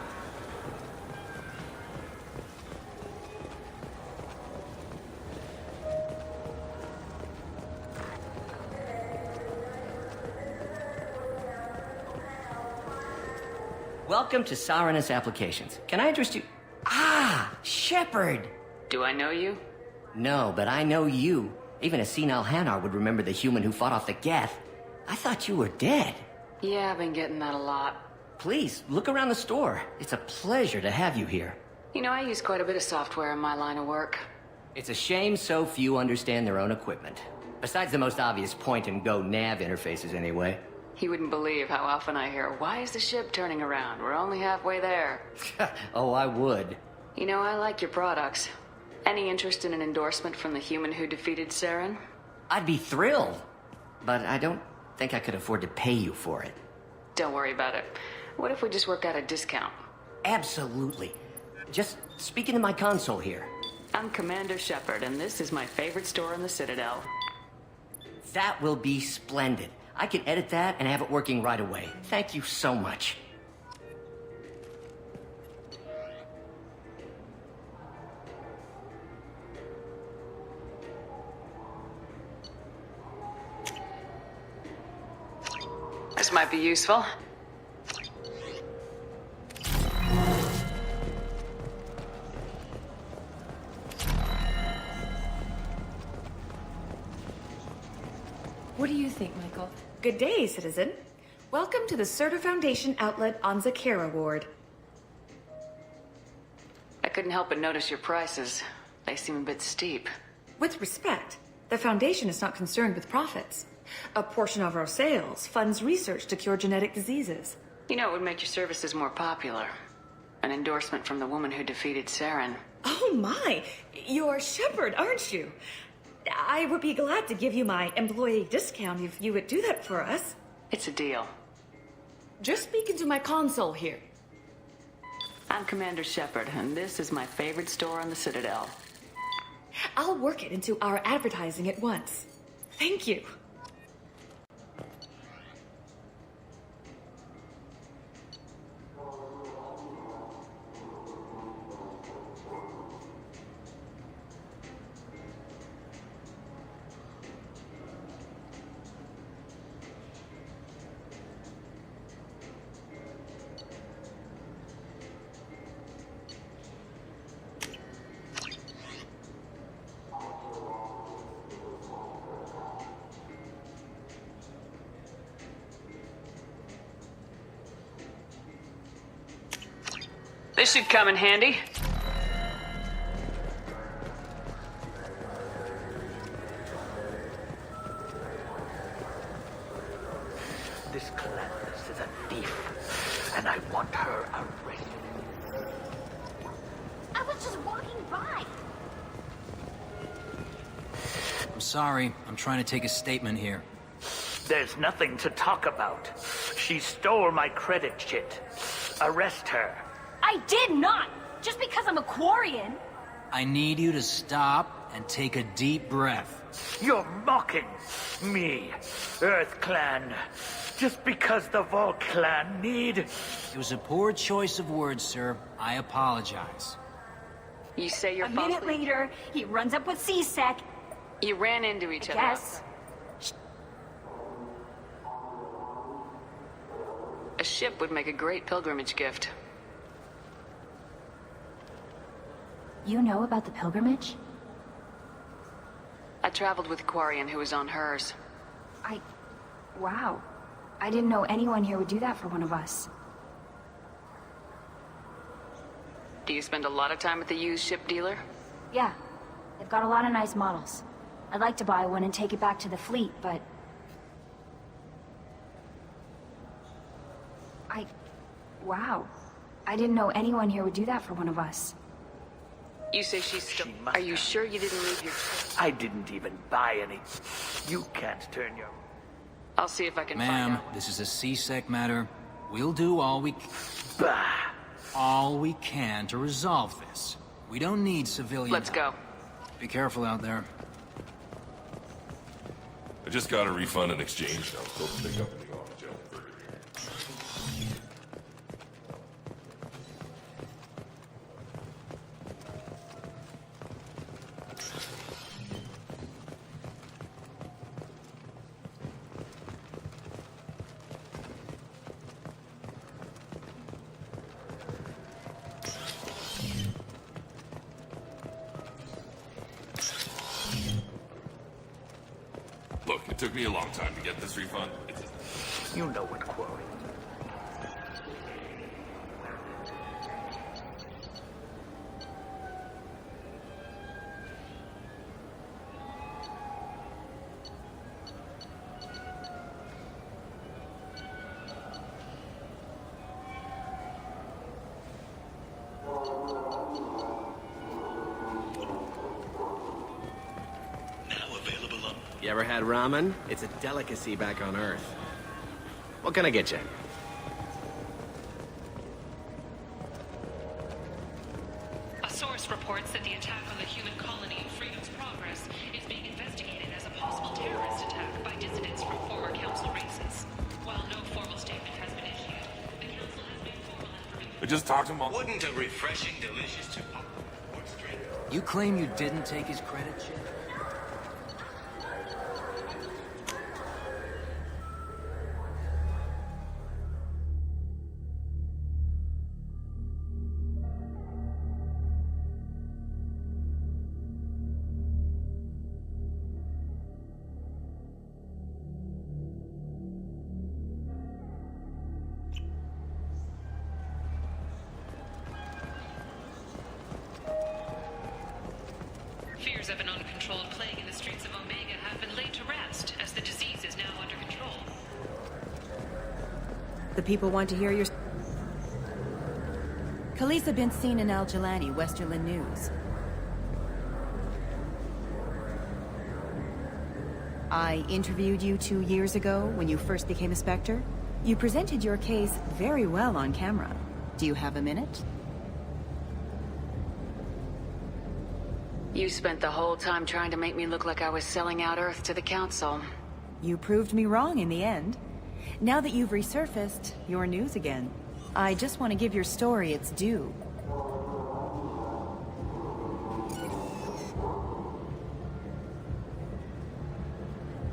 Welcome to Sarenus Applications. Can I interest you? Ah, Shepard! Do I know you? No, but I know you. Even a senile Hanar would remember the human who fought off the Geth. I thought you were dead. Yeah, I've been getting that a lot. Please, look around the store. It's a pleasure to have you here. You know, I use quite a bit of software in my line of work. It's a shame so few understand their own equipment. Besides the most obvious point-and-go nav interfaces, anyway. You wouldn't believe how often I hear, "Why is the ship turning around? We're only halfway there." Oh, I would. You know, I like your products. Any interest in an endorsement from the human who defeated Saren? I'd be thrilled. But I don't think I could afford to pay you for it. Don't worry about it. What if we just work out a discount? Absolutely. Just speak into my console here. I'm Commander Shepard, and this is my favorite store in the Citadel. That will be splendid. I can edit that and have it working right away. Thank you so much. This might be useful. What do you think, Michael? Good day, citizen. Welcome to the Serta Foundation outlet on Zakera Ward. I couldn't help but notice your prices. They seem a bit steep. With respect, the Foundation is not concerned with profits. A portion of our sales funds research to cure genetic diseases. You know, it would make your services more popular. An endorsement from the woman who defeated Saren. Oh my! You're Shepard, aren't you? I would be glad to give you my employee discount if you would do that for us. It's a deal. Just speak into my console here. I'm Commander Shepard, and this is my favorite store on the Citadel. I'll work it into our advertising at once. Thank you. This should come in handy. This Calandus is a thief, and I want her arrested. I was just walking by. I'm sorry. I'm trying to take a statement here. There's nothing to talk about. She stole my credit chit. Arrest her. I did not! Just because I'm a Quarian! I need you to stop and take a deep breath. You're mocking me, Earth Clan, just because the Vault Clan need... It was a poor choice of words, sir. I apologize. You say you're A minute later, he runs up with C-Sec. You ran into each other. Yes. A ship would make a great pilgrimage gift. You know about the pilgrimage? I traveled with Quarian, who was on hers. Wow. I didn't know anyone here would do that for one of us. Do you spend a lot of time at the used ship dealer? Yeah. They've got a lot of nice models. I'd like to buy one and take it back to the fleet, but... Wow. I didn't know anyone here would do that for one of us. You say she's still... Are you sure you didn't leave your... I didn't even buy any. You can't turn your... I'll see if I can find Ma'am, out. this is a C-Sec matter. We'll do all we can to resolve this. We don't need civilian... Let's go. Be careful out there. I just got a refund and exchange now. Go pick up the off-gel burger. Look, it took me a long time to get this refund. You know what, Quarry. You ever had ramen? It's a delicacy back on Earth. What can I get you? A source reports that the attack on the human colony of Freedom's Progress is being investigated as a possible terrorist attack by dissidents from former Council races. While no formal statement has been issued, the Council has made formal affirmations. I just talked to him. Wouldn't a refreshing, delicious to drink? You claim you didn't take his credit, Chip? Fears of an uncontrolled plague in the streets of Omega have been laid to rest, as the disease is now under control. The people want to hear your... Khaleesa been seen in Al-Jalani, Westerland News. I interviewed you 2 years ago when you first became a Spectre. You presented your case very well on camera. Do you have a minute? You spent the whole time trying to make me look like I was selling out Earth to the Council. You proved me wrong in the end. Now that you've resurfaced, you're news again. I just want to give your story its due.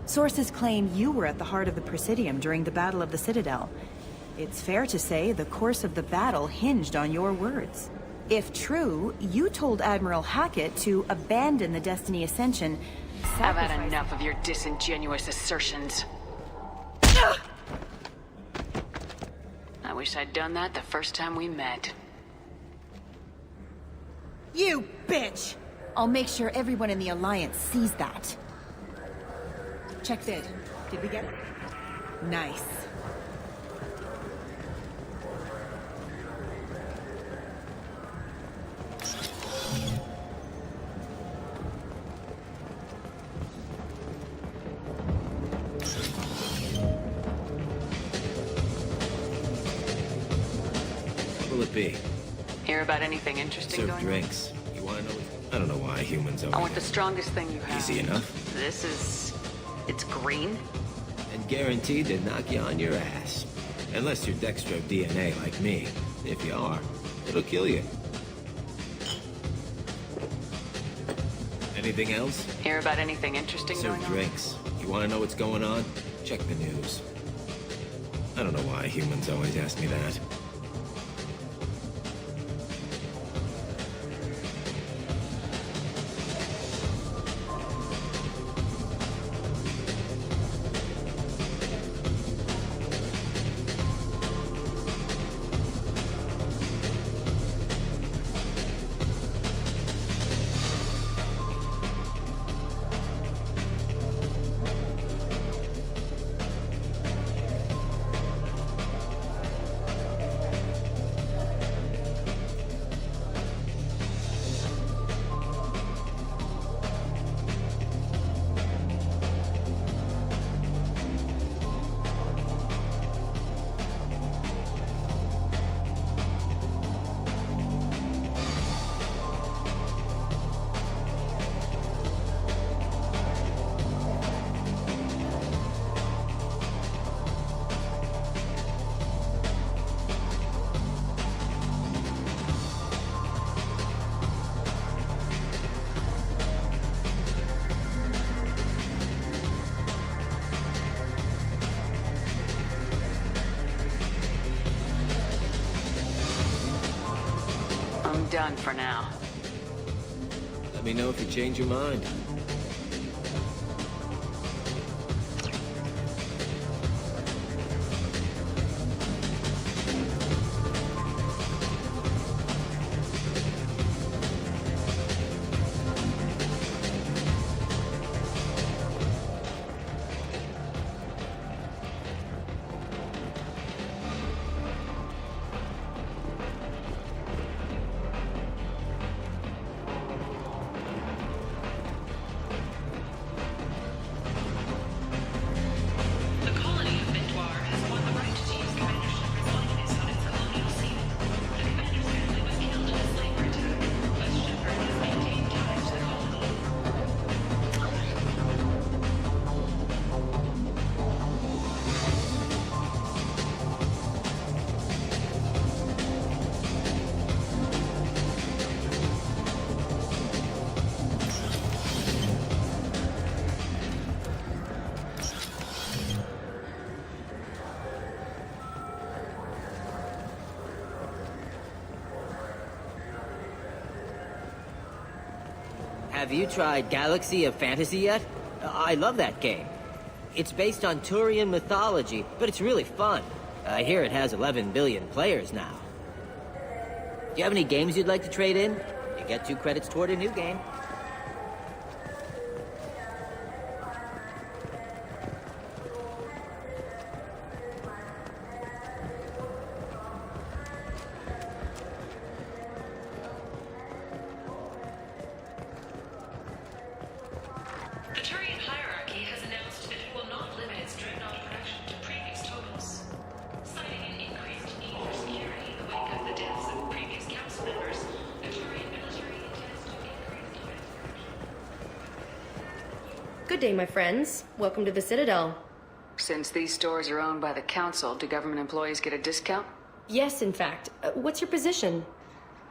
Sources claim you were at the heart of the Presidium during the Battle of the Citadel. It's fair to say the course of the battle hinged on your words. If true, you told Admiral Hackett to abandon the Destiny Ascension. I've had enough of your disingenuous assertions. I wish I'd done that the first time we met. You bitch! I'll make sure everyone in the Alliance sees that. Check bid. Did we get it? Nice. What will it be? Hear about anything interesting Serve going on? drinks. You You wanna know? I don't know why humans I always... want the strongest thing you have. Easy enough. This is... it's green? And guaranteed to knock you on your ass. Unless you're Dextro DNA like me. If you are, it'll kill you. Anything else? Hear about anything interesting Serve going on? drinks. You wanna know what's going on? Check the news. I don't know why humans always ask me that. I'm done for now. Let me know if you change your mind. Have you tried Galaxy of Fantasy yet? I love that game. It's based on Turian mythology, but it's really fun. I hear it has 11 billion players now. Do you have any games you'd like to trade in? You get 2 credits toward a new game. The Turian hierarchy has announced that it will not limit its dreadnought production to previous totals. Citing an increased need for security in the wake of the deaths of previous council members, the Turian military intends to increase defense. Good day, my friends. Welcome to the Citadel. Since these stores are owned by the council, do government employees get a discount? Yes, in fact. What's your position?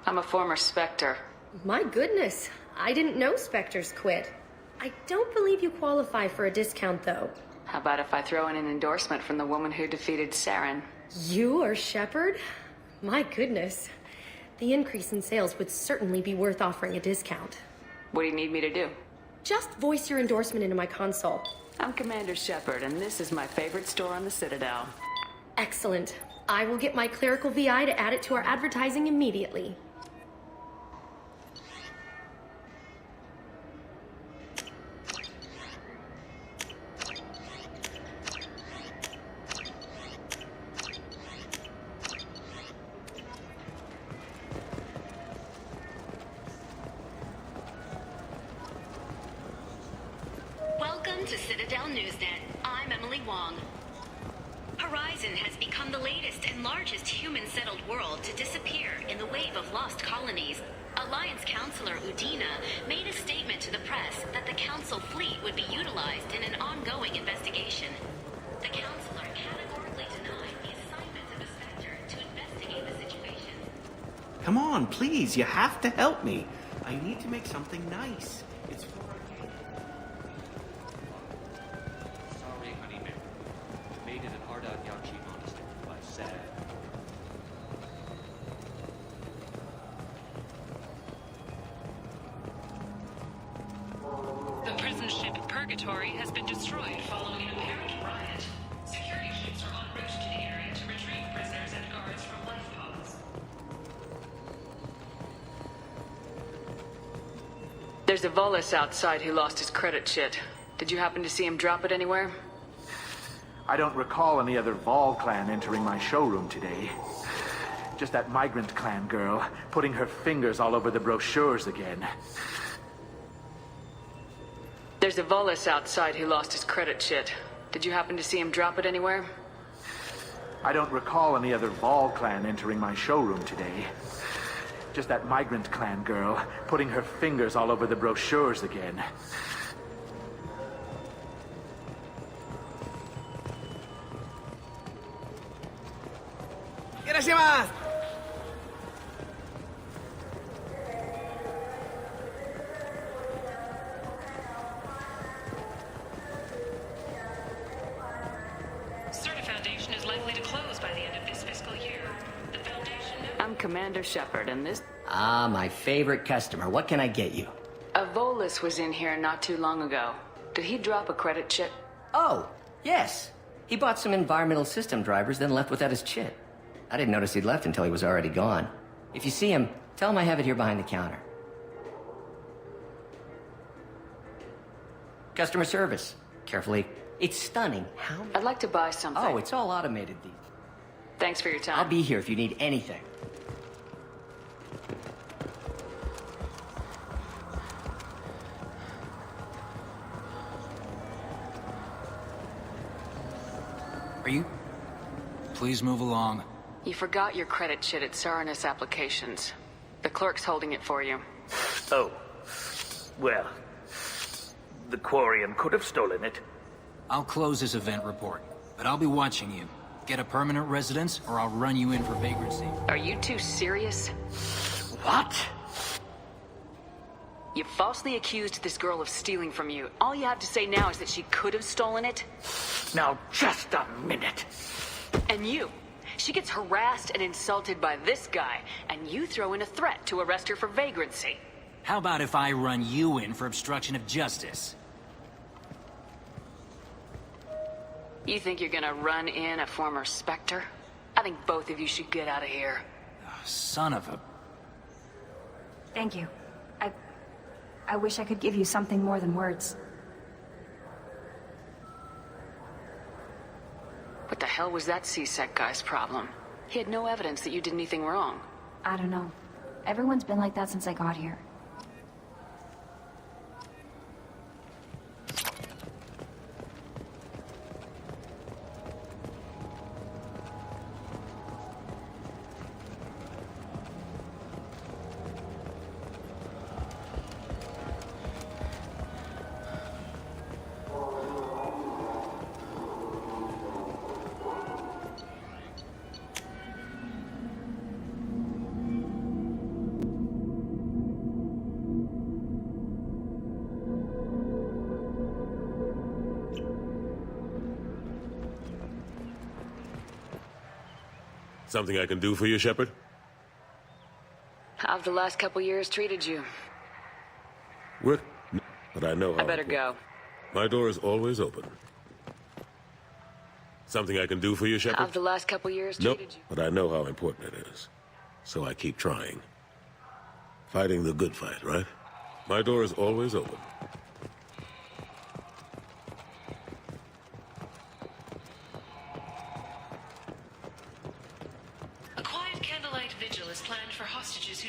I'm a former Spectre. My goodness. I didn't know Spectres quit. I don't believe you qualify for a discount, though. How about if I throw in an endorsement from the woman who defeated Saren? You are Shepard? My goodness. The increase in sales would certainly be worth offering a discount. What do you need me to do? Just voice your endorsement into my console. I'm Commander Shepard, and this is my favorite store on the Citadel. Excellent. I will get my clerical VI to add it to our advertising immediately. Welcome to Citadel Newsnet. I'm Emily Wong. Horizon has become the latest and largest human-settled world to disappear in the wave of lost colonies. Alliance Counselor Udina made a statement to the press that the Council fleet would be utilized in an ongoing investigation. The Counselor categorically denied the assignment of a Spectre to investigate the situation. Come on, please, you have to help me. I need to make something nice. It's for our game. Sorry, honey man. Made it at Hardad Yachi Monastery by Sad. The prison ship Purgatory has been destroyed following an apparent riot. Security ships are en route to the area to retrieve prisoners and guards from life pods. There's a Volus outside who lost his credit shit. Did you happen to see him drop it anywhere? I don't recall any other Vol clan entering my showroom today. Just that migrant clan girl putting her fingers all over the brochures again. There's a Volus outside who lost his credit shit. Did you happen to see him drop it anywhere? I don't recall any other Vol clan entering my showroom today. Just that migrant clan girl putting her fingers all over the brochures again. Irashimasu! Certa Foundation is likely to close by the end of this fiscal year. The Foundation... I'm Commander Shepard, and this... Ah, my favorite customer. What can I get you? A Volus was in here not too long ago. Did he drop a credit chit? Oh, yes. He bought some environmental system drivers, then left without his chit. I didn't notice he'd left until he was already gone. If you see him, tell him I have it here behind the counter. Customer service. Carefully. It's stunning how... I'd like to buy something. Oh, it's all automated. Thanks for your time. I'll be here if you need anything. Are you? Please move along. You forgot your credit chit at Saranus Applications. The clerk's holding it for you. Oh. Well, the Quarian could have stolen it. I'll close this event report, but I'll be watching you. Get a permanent residence, or I'll run you in for vagrancy. Are you two serious? What? You falsely accused this girl of stealing from you. All you have to say now is that she could have stolen it? Now, just a minute. And you. She gets harassed and insulted by this guy, and you throw in a threat to arrest her for vagrancy. How about if I run you in for obstruction of justice? You think you're gonna run in a former Spectre? I think both of you should get out of here. Oh, son of a... Thank you. I wish I could give you something more than words. What the hell was that C-Sec guy's problem? He had no evidence that you did anything wrong. I don't know. Everyone's been like that since I got here. Something I can do for you, Shepard? How've the last couple years treated you? What? But I know how. I better go. My door is always open. Something I can do for you, Shepard? How've the last couple years Nope, treated you? but I know how important it is. So I keep trying. Fighting the good fight, right? My door is always open. A quiet candlelight vigil is planned for hostages who...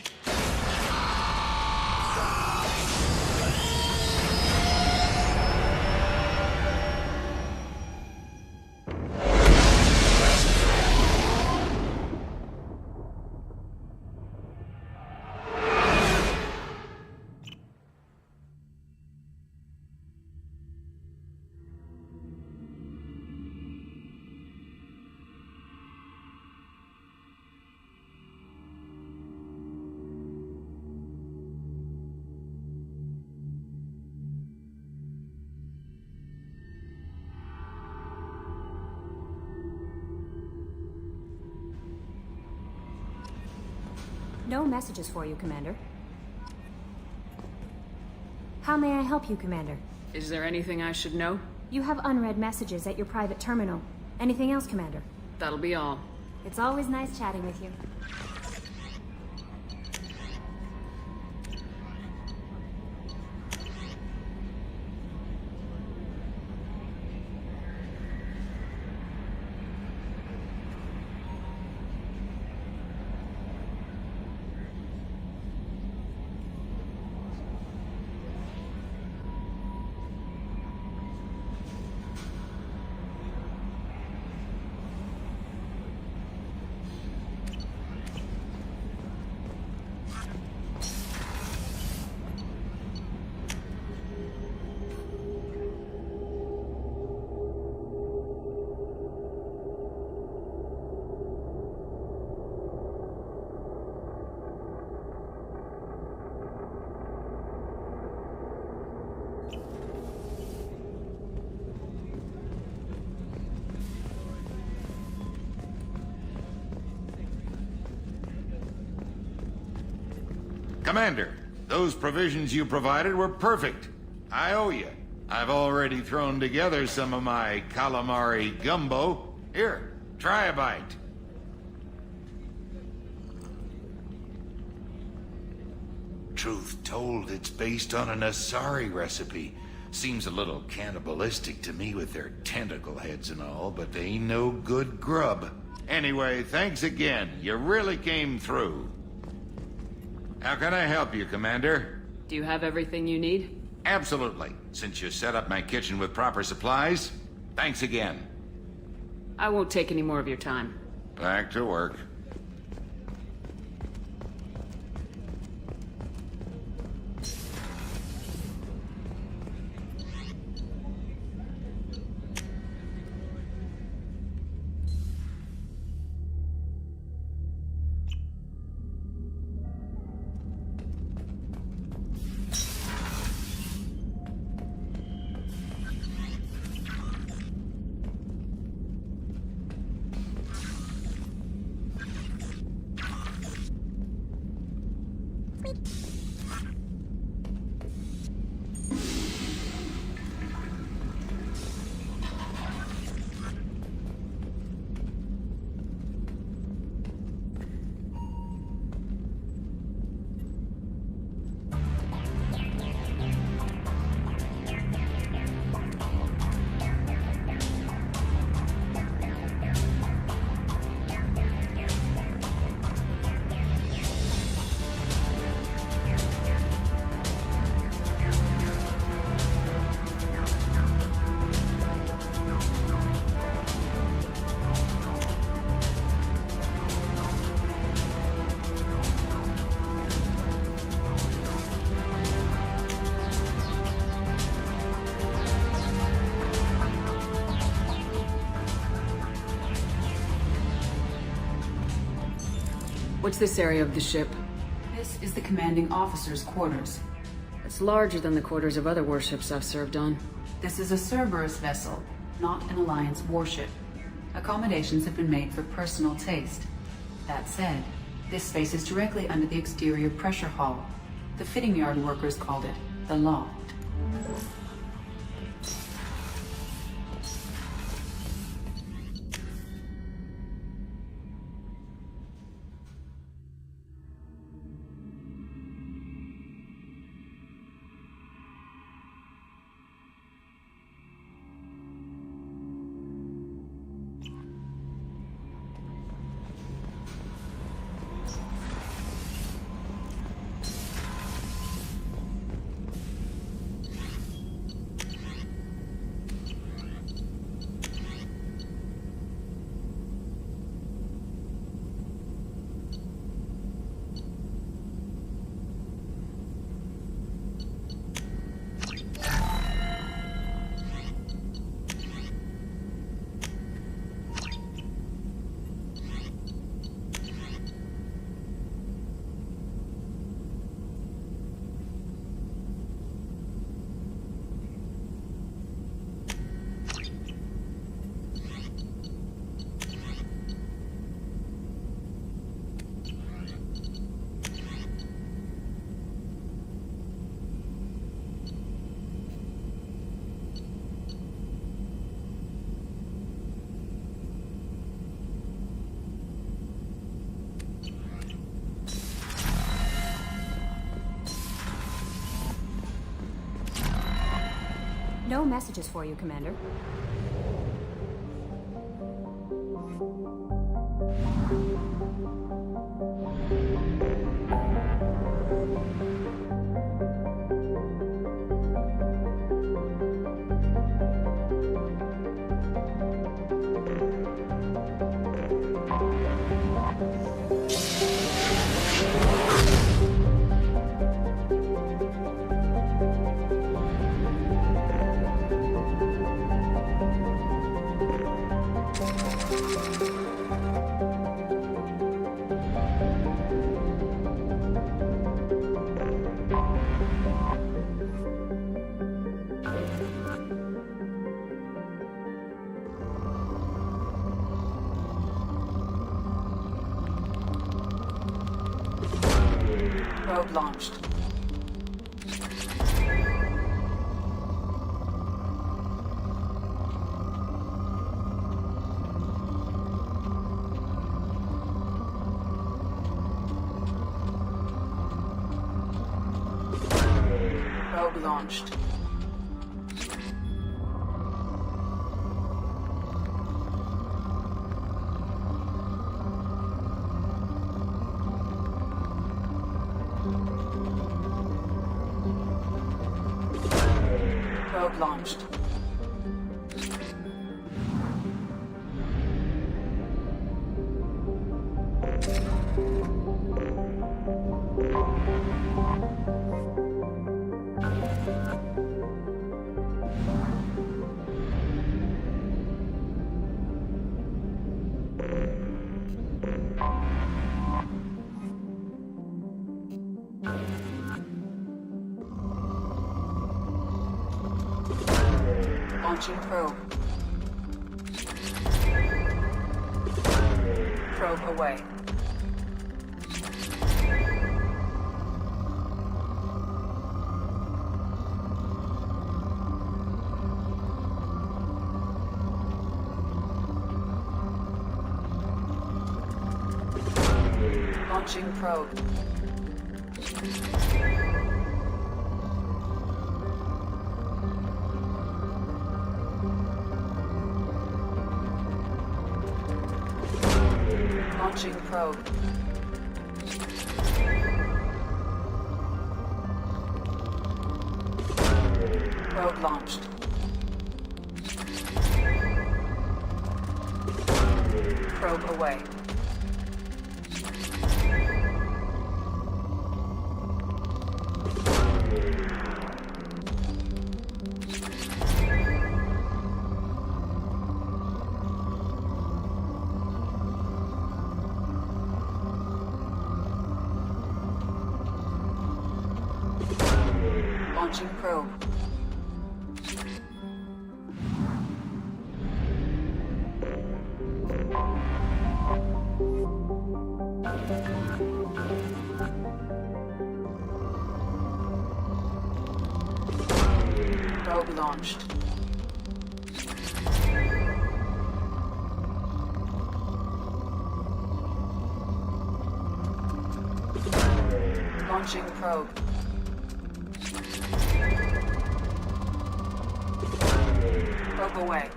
No messages for you, Commander. How may I help you, Commander? Is there anything I should know? You have unread messages at your private terminal. Anything else, Commander? That'll be all. It's always nice chatting with you. Commander, those provisions you provided were perfect. I owe you. I've already thrown together some of my calamari gumbo. Here, try a bite. Truth told, it's based on an Asari recipe. Seems a little cannibalistic to me with their tentacle heads and all, but they ain't no good grub. Anyway, thanks again. You really came through. How can I help you, Commander? Do you have everything you need? Absolutely. Since you set up my kitchen with proper supplies, thanks again. I won't take any more of your time. Back to work. What's this area of the ship? This is the commanding officer's quarters. It's larger than the quarters of other warships I've served on. This is a Cerberus vessel, not an Alliance warship. Accommodations have been made for personal taste. That said, this space is directly under the exterior pressure hull. The fitting yard workers called it the loft. No messages for you, Commander. Probe launched. Probe launched. Probe launched. Launching probe. Probe away. Launching probe. Launching probe. Probe launched. Probe away. Launching probe. Probe launched. Launching probe. Probe away.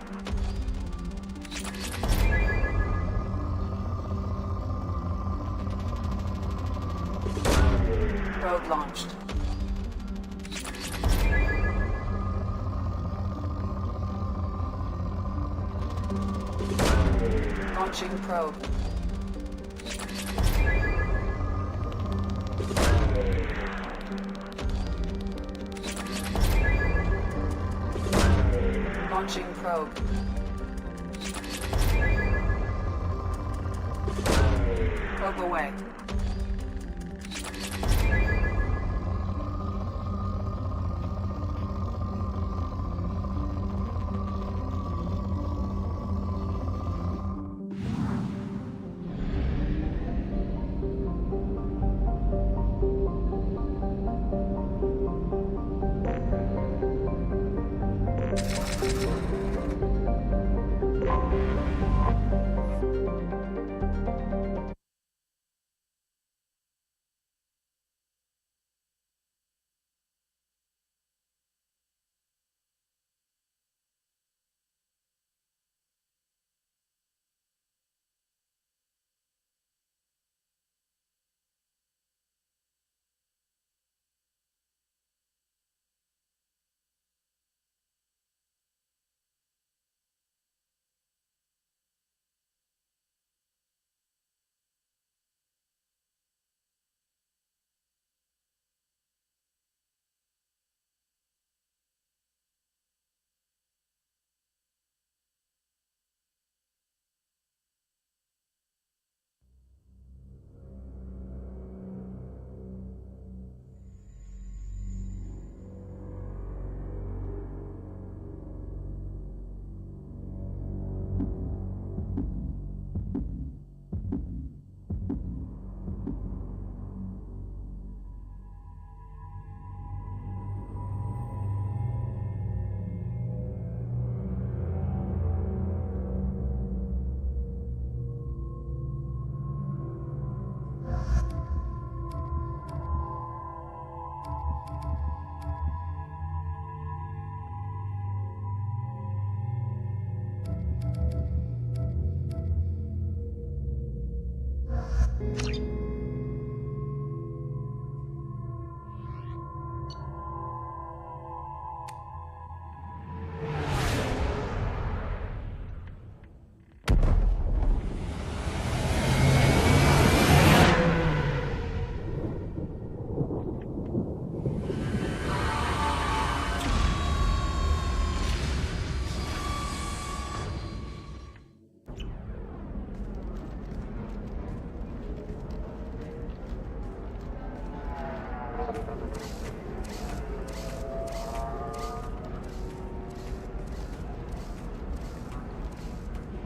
Probe launched. Launching probe. Launching probe. Probe away.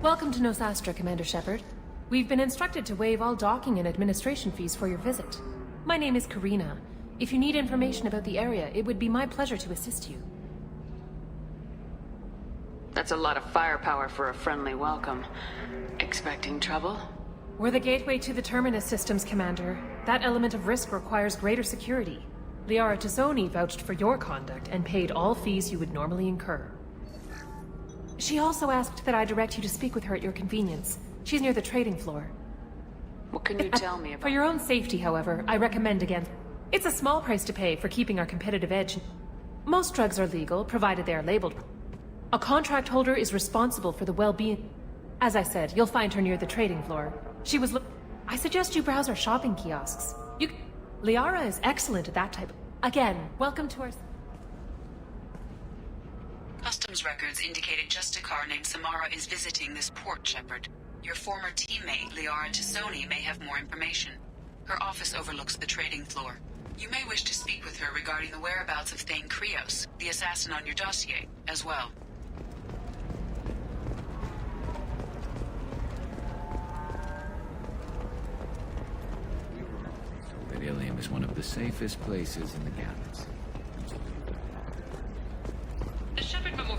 Welcome to Nosastra, Commander Shepard. We've been instructed to waive all docking and administration fees for your visit. My name is Karina. If you need information about the area, it would be my pleasure to assist you. That's a lot of firepower for a friendly welcome. Expecting trouble? We're the gateway to the Terminus systems, Commander. That element of risk requires greater security. Liara Tazzoni vouched for your conduct and paid all fees you would normally incur. She also asked that I direct you to speak with her at your convenience. She's near the trading floor. What can you tell me about... For your own safety, however, I recommend against... It's a small price to pay for keeping our competitive edge. Most drugs are legal, provided they are labeled. A contract holder is responsible for the well-being... As I said, you'll find her near the trading floor. She was I suggest you browse our shopping kiosks. Liara is excellent at that type. Again, welcome to our... Customs records indicated just a car named Samara is visiting this port, Shepard. Your former teammate, Liara Tazzoni, may have more information. Her office overlooks the trading floor. You may wish to speak with her regarding the whereabouts of Thane Krios, the assassin on your dossier, as well. That Ilium is one of the safest places in the galaxy. The Shepard Memorial...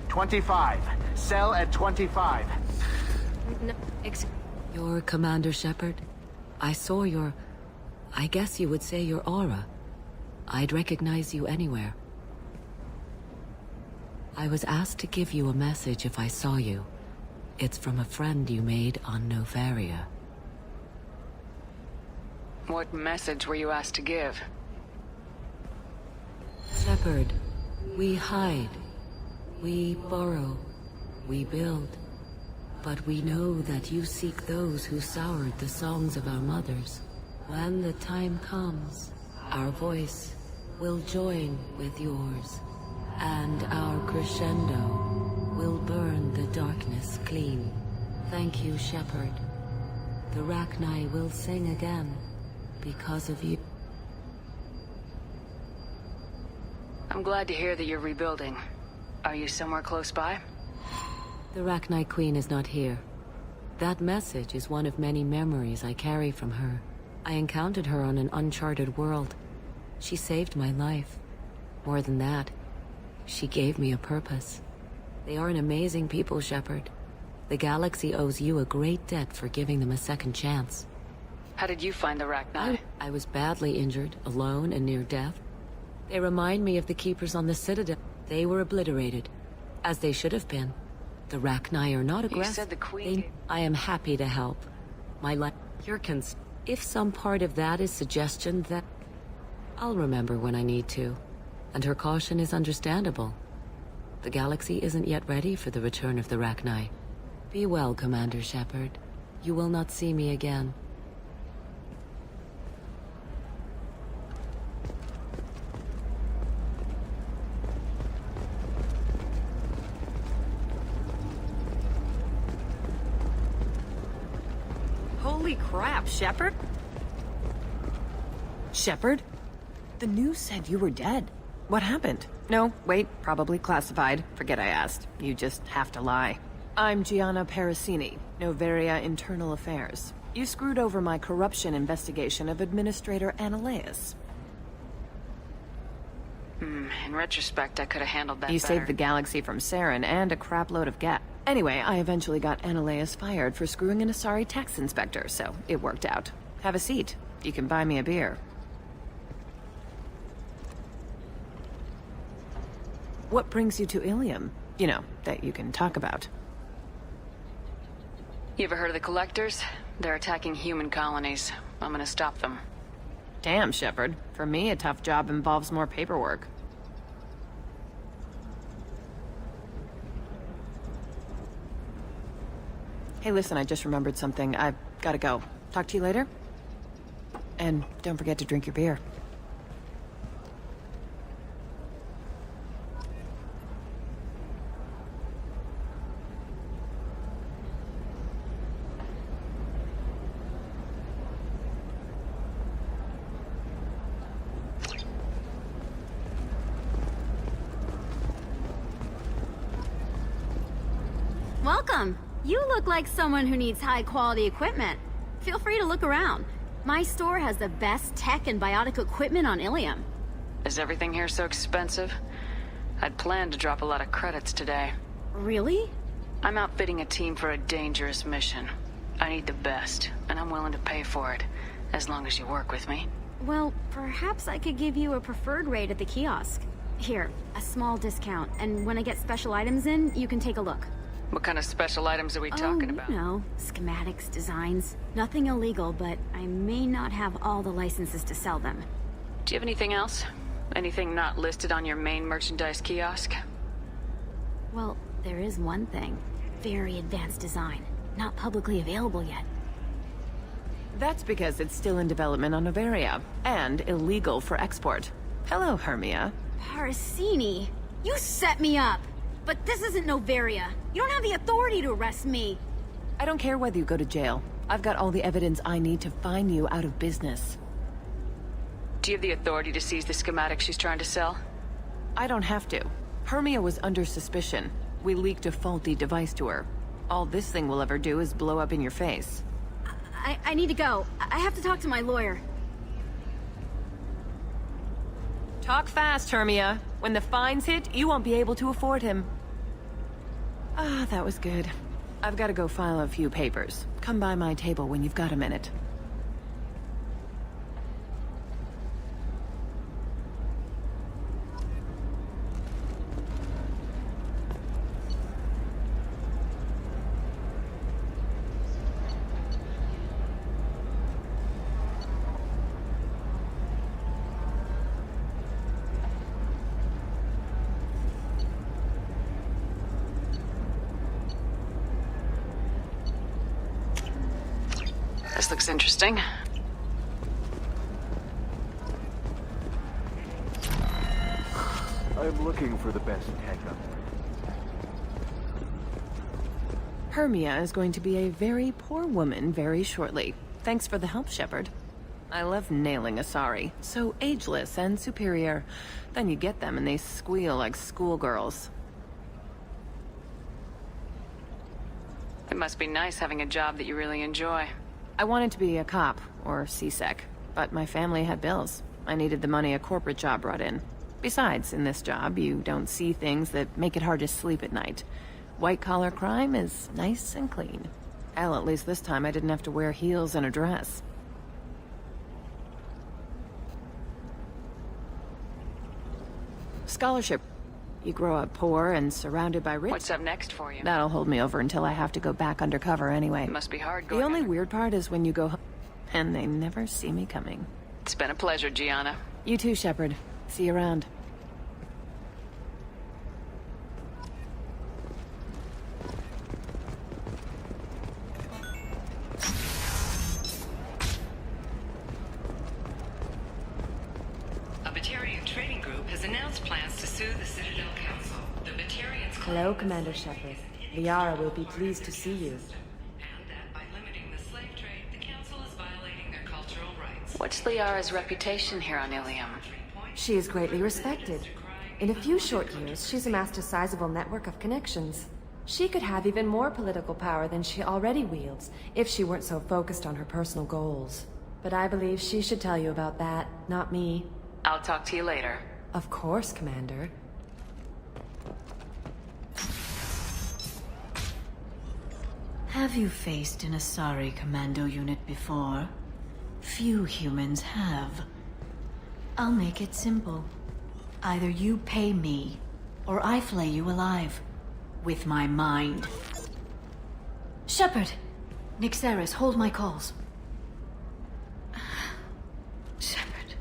25. Cell at 25. You're Commander Shepard? I saw your... I guess you would say your aura. I'd recognize you anywhere. I was asked to give you a message if I saw you. It's from a friend you made on Novaria. What message were you asked to give? Shepard, we hide. We burrow. We build. But we know that you seek those who soured the songs of our mothers. When the time comes, our voice will join with yours, and our crescendo will burn the darkness clean. Thank you, Shepard. The Rachni will sing again because of you. I'm glad to hear that you're rebuilding. Are you somewhere close by? The Rachni Queen is not here. That message is one of many memories I carry from her. I encountered her on an uncharted world. She saved my life. More than that, she gave me a purpose. They are an amazing people, Shepard. The galaxy owes you a great debt for giving them a second chance. How did you find the Rachni? I was badly injured, alone and near death. They remind me of the Keepers on the Citadel. They were obliterated, as they should have been. The Rachni are not aggressive. You said the Queen... I am happy to help. My life... If some part of that is suggestion, that... I'll remember when I need to. And her caution is understandable. The galaxy isn't yet ready for the return of the Rachni. Be well, Commander Shepard. You will not see me again. Holy crap, Shepard? Shepard? The news said you were dead. What happened? No, wait, probably classified. Forget I asked. You just have to lie. I'm Gianna Parasini, Novaria Internal Affairs. You screwed over my corruption investigation of Administrator Annaleus. In retrospect, I could have handled that You better. saved the galaxy from Saren and a crapload of gas. Anyway, I eventually got Annaleus fired for screwing an Asari tax inspector, so it worked out. Have a seat. You can buy me a beer. What brings you to Ilium? You know, that you can talk about. You ever heard of the Collectors? They're attacking human colonies. I'm gonna stop them. Damn, Shepard. For me, a tough job involves more paperwork. Hey, listen, I just remembered something. I've gotta go. Talk to you later? And don't forget to drink your beer. Welcome. You look like someone who needs high-quality equipment. Feel free to look around. My store has the best tech and biotic equipment on Ilium. Is everything here so expensive? I'd planned to drop a lot of credits today. Really? I'm outfitting a team for a dangerous mission. I need the best, and I'm willing to pay for it, as long as you work with me. Well, perhaps I could give you a preferred rate at the kiosk. Here, a small discount, and when I get special items in, you can take a look. What kind of special items are we talking about? You know, schematics, designs. Nothing illegal, but I may not have all the licenses to sell them. Do you have anything else? Anything not listed on your main merchandise kiosk? Well, there is one thing. Very advanced design. Not publicly available yet. That's because it's still in development on Noveria, and illegal for export. Hello, Hermia. Parasini, you set me up! But this isn't Noveria. You don't have the authority to arrest me. I don't care whether you go to jail. I've got all the evidence I need to find you out of business. Do you have the authority to seize the schematic she's trying to sell? I don't have to. Hermia was under suspicion. We leaked a faulty device to her. All this thing will ever do is blow up in your face. I need to go. I have to talk to my lawyer. Talk fast, Hermia. When the fines hit, you won't be able to afford him. Ah, that was good. I've got to go file a few papers. Come by my table when you've got a minute. This looks interesting. I'm looking for the best tech up Hermia is going to be a very poor woman very shortly. Thanks for the help, Shepard. I love nailing Asari. So ageless and superior. Then you get them and they squeal like schoolgirls. It must be nice having a job that you really enjoy. I wanted to be a cop, or CSEC, but my family had bills. I needed the money a corporate job brought in. Besides, in this job, you don't see things that make it hard to sleep at night. White-collar crime is nice and clean. Hell, at least this time I didn't have to wear heels and a dress. Scholarship. You grow up poor and surrounded by rich. What's up next for you? That'll hold me over until I have to go back undercover anyway. It must be hard going The only weird part is when you go home, and they never see me coming. It's been a pleasure, Gianna. You too, Shepard. See you around. A Batarian trading group has announced plans to sue the Citadel Council. The Batarians Hello, Commander Shepard. Liara will be pleased to see you. What's Liara's reputation here on Ilium? She is greatly respected. In a few short years, she's amassed a sizable network of connections. She could have even more political power than she already wields, if she weren't so focused on her personal goals. But I believe she should tell you about that, not me. I'll talk to you later. Of course, Commander. Have you faced an Asari commando unit before? Few humans have. I'll make it simple. Either you pay me, or I flay you alive. With my mind. Shepard! Nixeris, hold my calls. Shepard.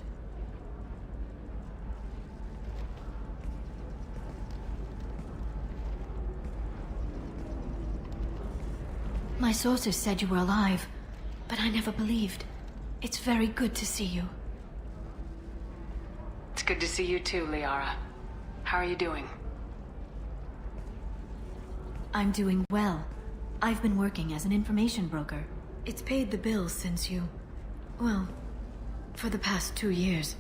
My sources said you were alive, but I never believed. It's very good to see you. It's good to see you too, Liara. How are you doing? I'm doing well. I've been working as an information broker. It's paid the bills since you... well, for the past 2 years.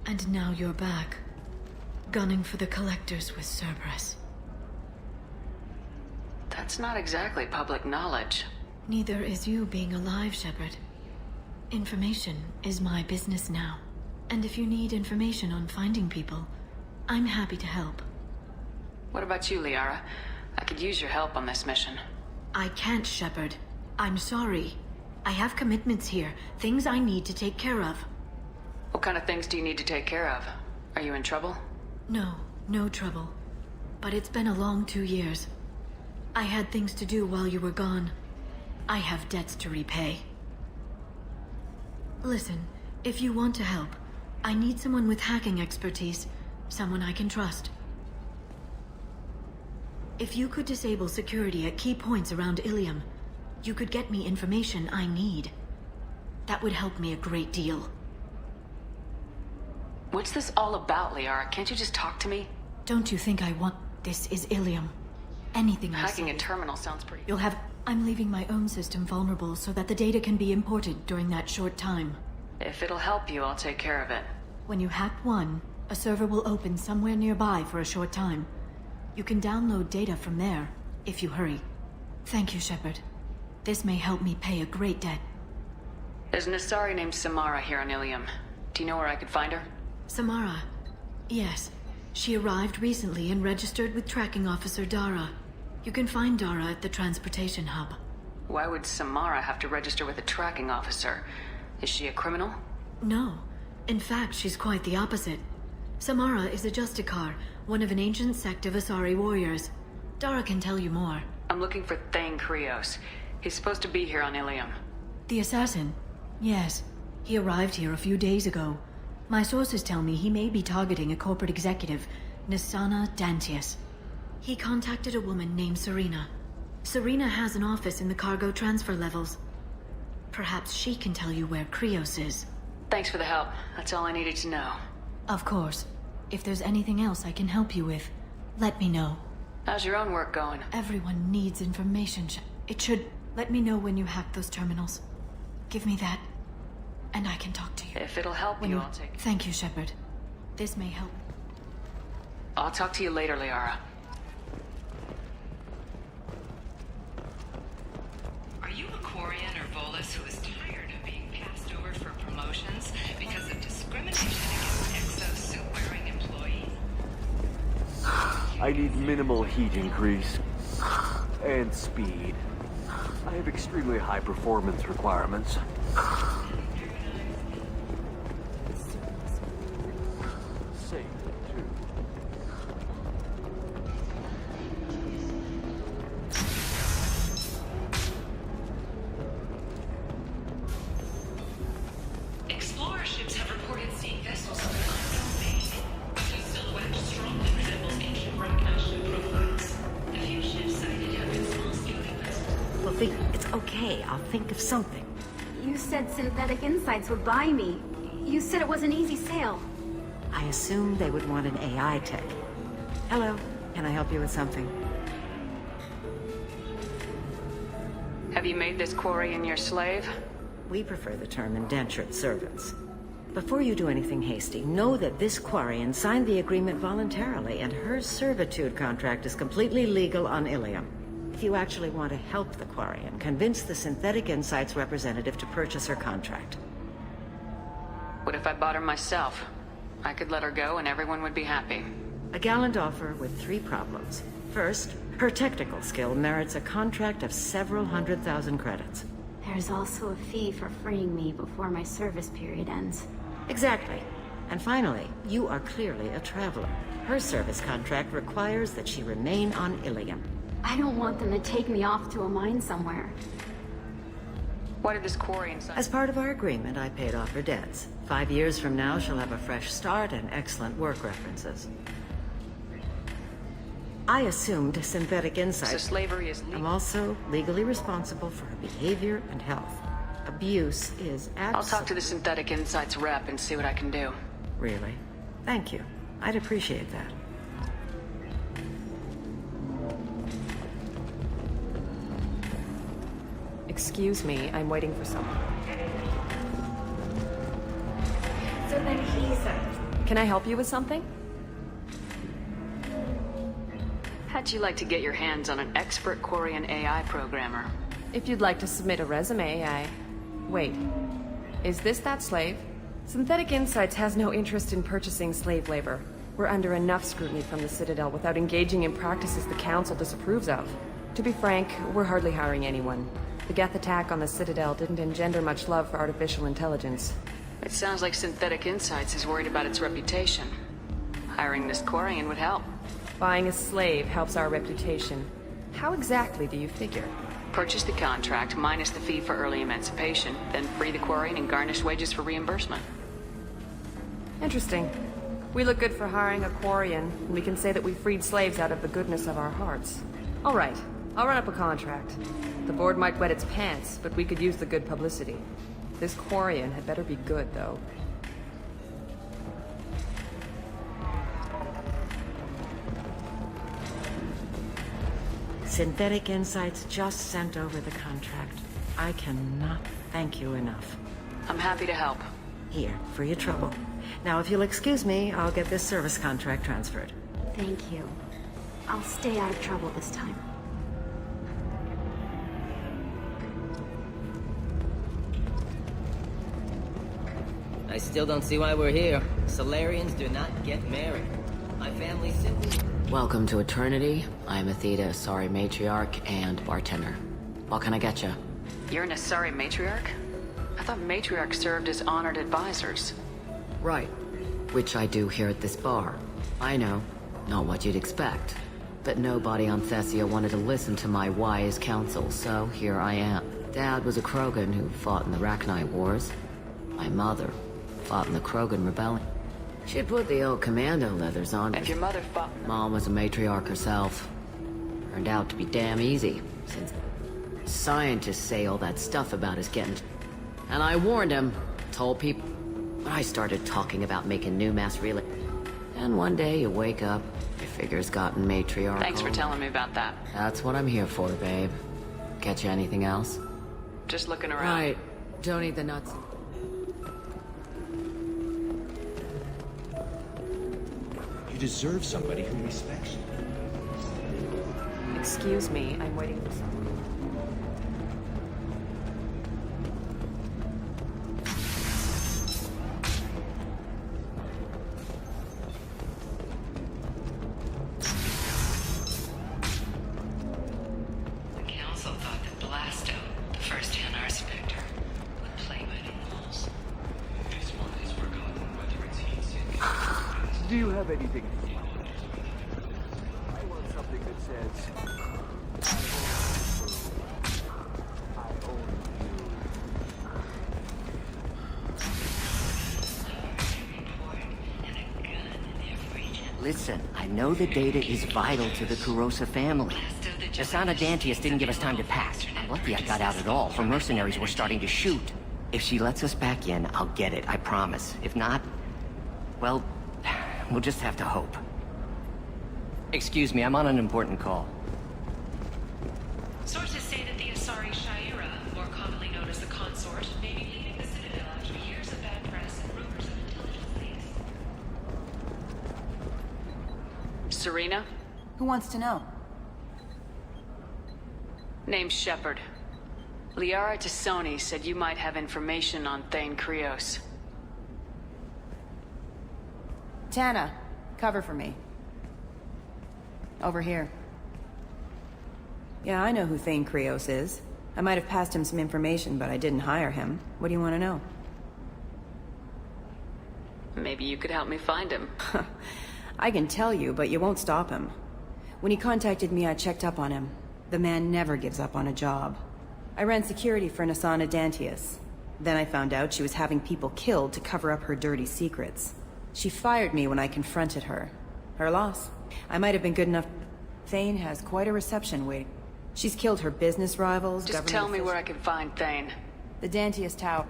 And now you're back, gunning for the Collectors with Cerberus. That That's not exactly public knowledge. Neither is you being alive, Shepard. Information is my business now. And if you need information on finding people, I'm happy to help. What about you, Liara? I could use your help on this mission. I can't, Shepard. I'm sorry. I have commitments here, things I need to take care of. What kind of things do you need to take care of? Are you in trouble? No, no trouble. But it's been a long 2 years. I had things to do while you were gone. I have debts to repay. Listen, if you want to help, I need someone with hacking expertise. Someone I can trust. If you could disable security at key points around Ilium, you could get me information I need. That would help me a great deal. What's this all about, Liara? Can't you just talk to me? Don't you think I want... This is Ilium. Anything I Hacking say, a terminal sounds pretty... you'll have... I'm leaving my own system vulnerable so that the data can be imported during that short time. If it'll help you, I'll take care of it. When you hack one, a server will open somewhere nearby for a short time. You can download data from there, if you hurry. Thank you, Shepard. This may help me pay a great debt. There's an Asari named Samara here on Ilium. Do you know where I could find her? Samara. Yes. She arrived recently and registered with Tracking Officer Dara. You can find Dara at the transportation hub. Why would Samara have to register with a tracking officer? Is she a criminal? No. In fact, she's quite the opposite. Samara is a Justicar, one of an ancient sect of Asari warriors. Dara can tell you more. I'm looking for Thane Krios. He's supposed to be here on Ilium. The assassin? Yes. He arrived here a few days ago. My sources tell me he may be targeting a corporate executive, Nisana Dantius. He contacted a woman named Serena. Serena has an office in the cargo transfer levels. Perhaps she can tell you where Krios is. Thanks for the help. That's all I needed to know. Of course. If there's anything else I can help you with, let me know. How's your own work going? Everyone needs information. It should... Let me know when you hack those terminals. Give me that, and I can talk to you. If it'll help you, I'll take it. Thank you, Shepard. This may help. I'll talk to you later, Liara. Are you a Quarian or Volus who is tired of being passed over for promotions because of discrimination against exosuit-wearing employees? I need minimal heat increase. And speed. I have extremely high performance requirements. Safe, too. Explorer ships have reported seeing vessels on the unknown base, whose silhouette strongly resembles ancient Rakashan profiles. A few ships sighted have been small-scale vessels. Luffy, it's okay. I'll think of something. You said Synthetic Insights would buy me. You said it was an easy sale. I assumed they would want an AI tech. Hello, can I help you with something? Have you made this Quarian your slave? We prefer the term indentured servants. Before you do anything hasty, know that this Quarian signed the agreement voluntarily, and her servitude contract is completely legal on Ilium. If you actually want to help the Quarian, convince the Synthetic Insights representative to purchase her contract. What if I bought her myself? I could let her go and everyone would be happy. A gallant offer with 3 problems. First, her technical skill merits a contract of several 100,000 credits. There's also a fee for freeing me before my service period ends. Exactly. And finally, you are clearly a traveler. Her service contract requires that she remain on Ilium. I don't want them to take me off to a mine somewhere. Why did this Quarian sign? As part of our agreement, I paid off her debts. 5 years from now, she'll have a fresh start and excellent work references. I assumed Synthetic Insights. So slavery is legal. I'm also legally responsible for her behavior and health. Abuse is absolutely... I'll talk to the Synthetic Insights rep and see what I can do. Really? Thank you. I'd appreciate that. Excuse me, I'm waiting for someone. So then he said, Can I help you with something? How'd you like to get your hands on an expert Quarian AI programmer? If you'd like to submit a resume, Wait. Is this that slave? Synthetic Insights has no interest in purchasing slave labor. We're under enough scrutiny from the Citadel without engaging in practices the Council disapproves of. To be frank, we're hardly hiring anyone. The Geth attack on the Citadel didn't engender much love for artificial intelligence. It sounds like Synthetic Insights is worried about its reputation. Hiring this Quarian would help. Buying a slave helps our reputation. How exactly do you figure? Purchase the contract minus the fee for early emancipation, then free the Quarian and garnish wages for reimbursement. Interesting. We look good for hiring a Quarian, and we can say that we freed slaves out of the goodness of our hearts. All right, I'll run up a contract. The board might wet its pants, but we could use the good publicity. This Quarian had better be good, though. Synthetic Insights just sent over the contract. I cannot thank you enough. I'm happy to help. Here, for your trouble. Now, if you'll excuse me, I'll get this service contract transferred. Thank you. I'll stay out of trouble this time. I still don't see why we're here. Solarians do not get married. My family simply... Welcome to Eternity. I'm Athena, Asari matriarch and bartender. What can I get you? You're an Asari matriarch? I thought matriarchs served as honored advisors. Right. Which I do here at this bar. I know. Not what you'd expect. But nobody on Thessia wanted to listen to my wise counsel, so here I am. Dad was a Krogan who fought in the Rachni Wars. My mother fought in the Krogan Rebellion. She put the old commando leathers on. If your mother fought... Mom was a matriarch herself. Turned out to be damn easy, since scientists say all that stuff about us getting... And I warned him, told people... But I started talking about making new mass relay. And one day you wake up, your figure's gotten matriarchal. Thanks for telling me about that. That's what I'm here for, babe. Get you anything else? Just looking around. Right. Don't need the nuts. You deserve somebody who respects you. Excuse me, I'm waiting for someone. The Council thought that Blasto, the first NR Spectre, would play by the rules. This one is forgotten whether it's heat sink. Do you have anything? I want something that says... I own Listen, I know the data is vital to the Kurosa family. Asana Dantius didn't give us time to pass. I'm lucky I got out at all, for mercenaries were starting to shoot. If she lets us back in, I'll get it, I promise. If not, well, we'll just have to hope. Excuse me, I'm on an important call. Sources say that the Asari Shaira, more commonly known as the Consort, may be leaving the Citadel after years of bad press and rumors of intelligence leaks. Serena? Who wants to know? Name's Shepard. Liara Tassoni said you might have information on Thane Krios. Tana, cover for me. Over here. Yeah, I know who Thane Krios is. I might have passed him some information, but I didn't hire him. What do you want to know? Maybe you could help me find him. I can tell you, but you won't stop him. When he contacted me, I checked up on him. The man never gives up on a job. I ran security for Asana Dantius. Then I found out she was having people killed to cover up her dirty secrets. She fired me when I confronted her. Her loss. I might have been good enough. Thane has quite a reception waiting. She's killed her business rivals, Just tell me where I can find Thane. The Dantius Tower.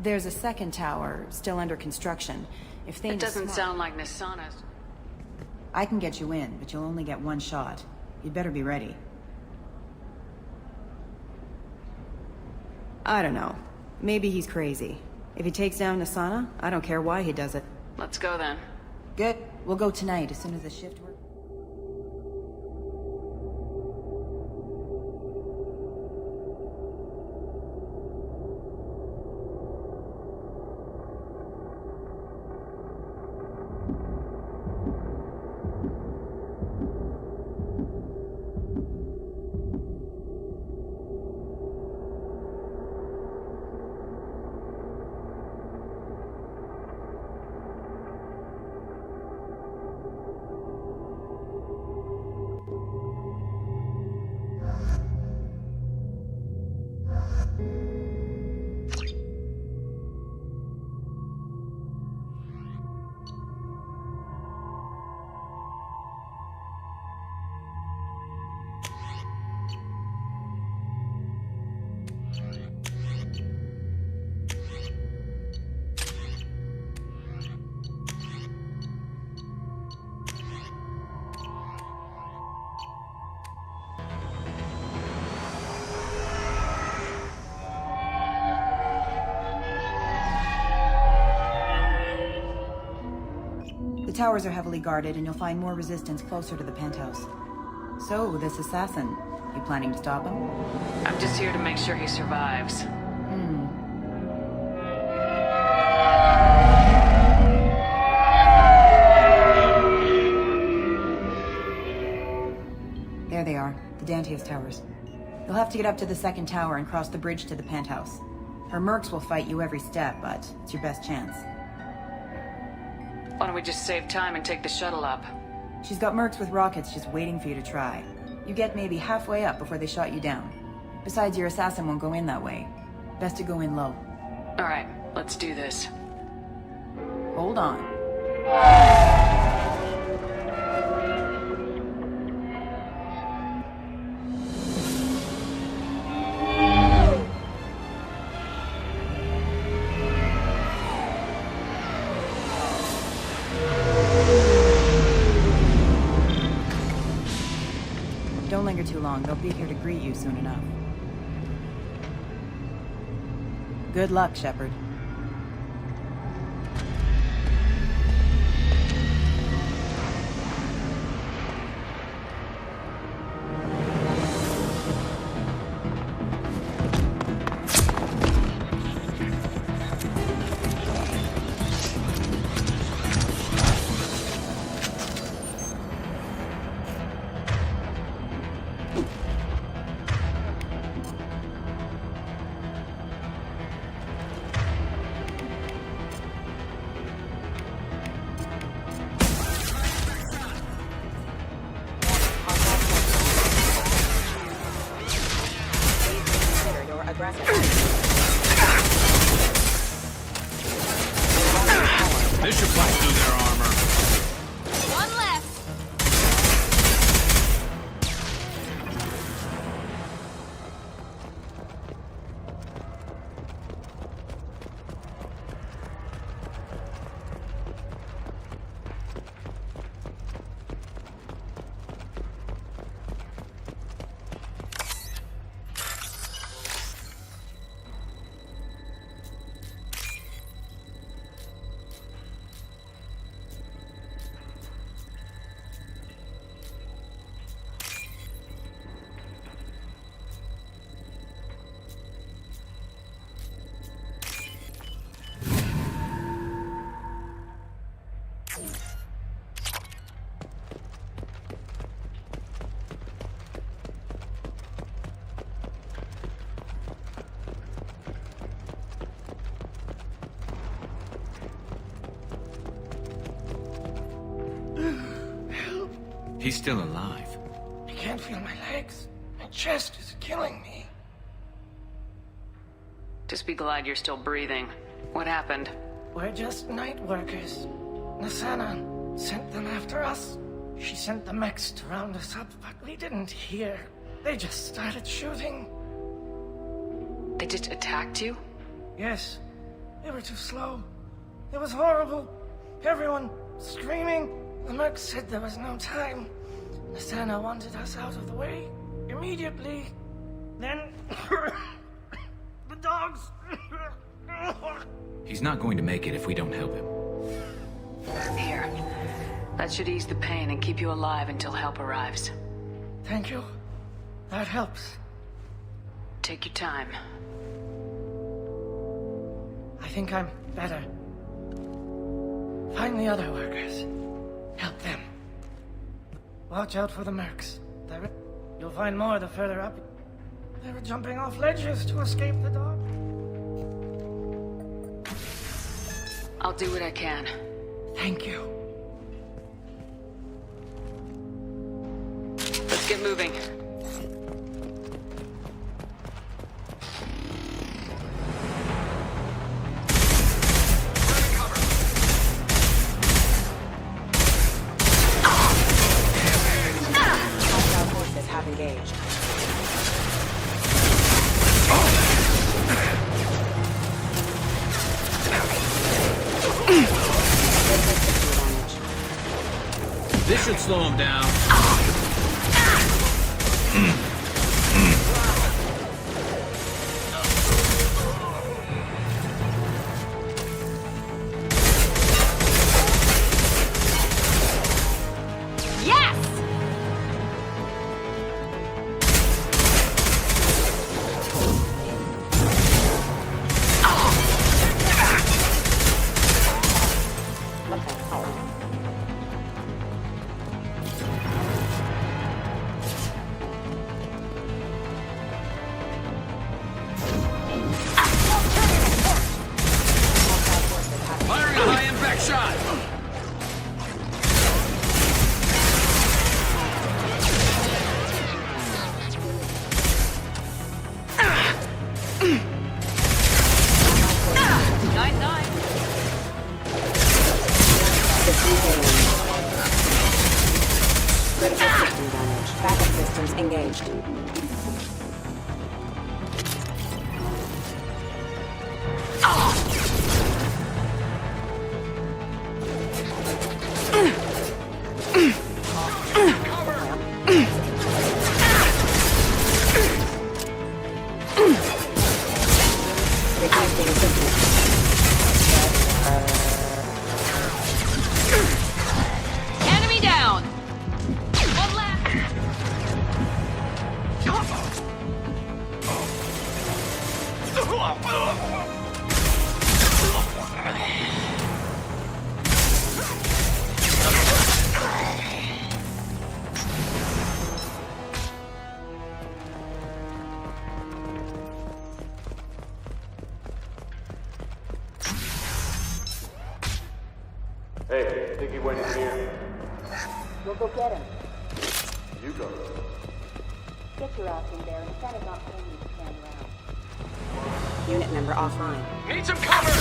There's a second tower, still under construction. If Thane It doesn't is sound like Nasana's. I can get you in, but you'll only get one shot. You'd better be ready. I don't know. Maybe he's crazy. If he takes down Nasana, I don't care why he does it. Let's go then. Good. We'll go tonight as soon as the shift works. The towers are heavily guarded, and you'll find more resistance closer to the penthouse. So, this assassin, you planning to stop him? I'm just here to make sure he survives. There they are, the Dantius towers. You'll have to get up to the second tower and cross the bridge to the penthouse. Her mercs will fight you every step, but it's your best chance. Why don't we just save time and take the shuttle up? She's got mercs with rockets just waiting for you to try. You get maybe halfway up before they shot you down. Besides, your assassin won't go in that way. Best to go in low. Alright, let's do this. Hold on. Don't linger too long. They'll be here to greet you soon enough. Good luck, Shepard. This should blast through their armor. One left. He's still alive. I can't feel my legs. My chest is killing me. Just be glad you're still breathing. What happened? We're just night workers. Nasana sent them after us. She sent the mechs to round us up, but we didn't hear. They just started shooting. They just attacked you? Yes. They were too slow. It was horrible. Everyone screaming. The mercs said there was no time. Nasana wanted us out of the way immediately. Then the dogs. He's not going to make it if we don't help him. That should ease the pain and keep you alive until help arrives. Thank you. That helps. Take your time. I think I'm better. Find the other workers. Help them. Watch out for the mercs. You'll find more the further up. They were jumping off ledges to escape the dog. I'll do what I can. Thank you. Let's get moving. Engaged. This should slow him down. Enemy down! One left! Hey, think he went in here? We'll go get him. You go. Get your ass in there and Santa's not paying you to stand around. Unit member offline. Need some cover!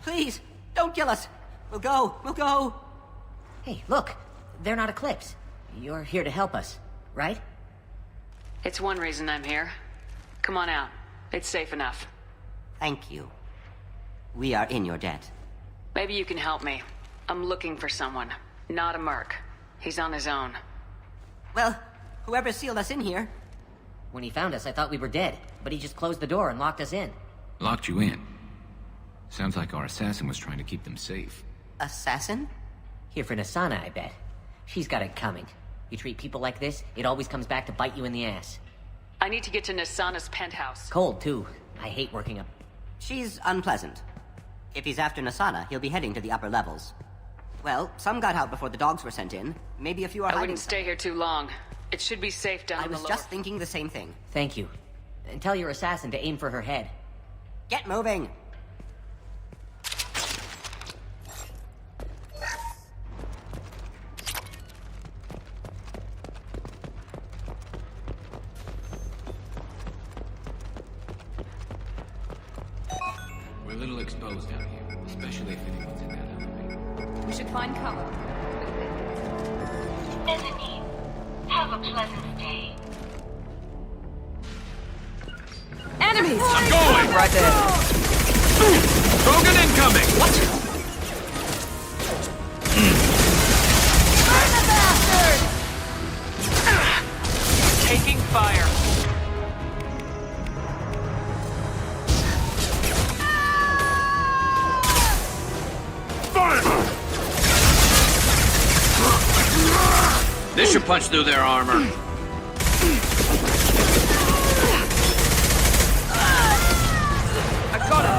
Please, don't kill us. We'll go. Hey, look. They're not Eclipse. You're here to help us, right? It's one reason I'm here. Come on out. It's safe enough. Thank you. We are in your debt. Maybe you can help me. I'm looking for someone. Not a merc. He's on his own. Well, whoever sealed us in here. When he found us, I thought we were dead, but he just closed the door and locked us in. Locked you in? Sounds like our assassin was trying to keep them safe. Assassin? Here for Nasana, I bet. She's got it coming. You treat people like this, it always comes back to bite you in the ass. I need to get to Nasana's penthouse. Cold, too. I hate working up. She's unpleasant. If he's after Nasana, he'll be heading to the upper levels. Well, some got out before the dogs were sent in. Maybe a few are I hiding. wouldn't stay here too long. It should be safe down I in the was lower... just thinking the same thing. Thank you. And tell your assassin to aim for her head. Get moving! We're a little exposed down here, especially if anyone's in that elevator. We should find cover. Mezzanine. Have a pleasant day. Enemies! I'm going! Right there. Krogan incoming! What? Burn the bastard! Taking fire. This should punch through their armor. I got it.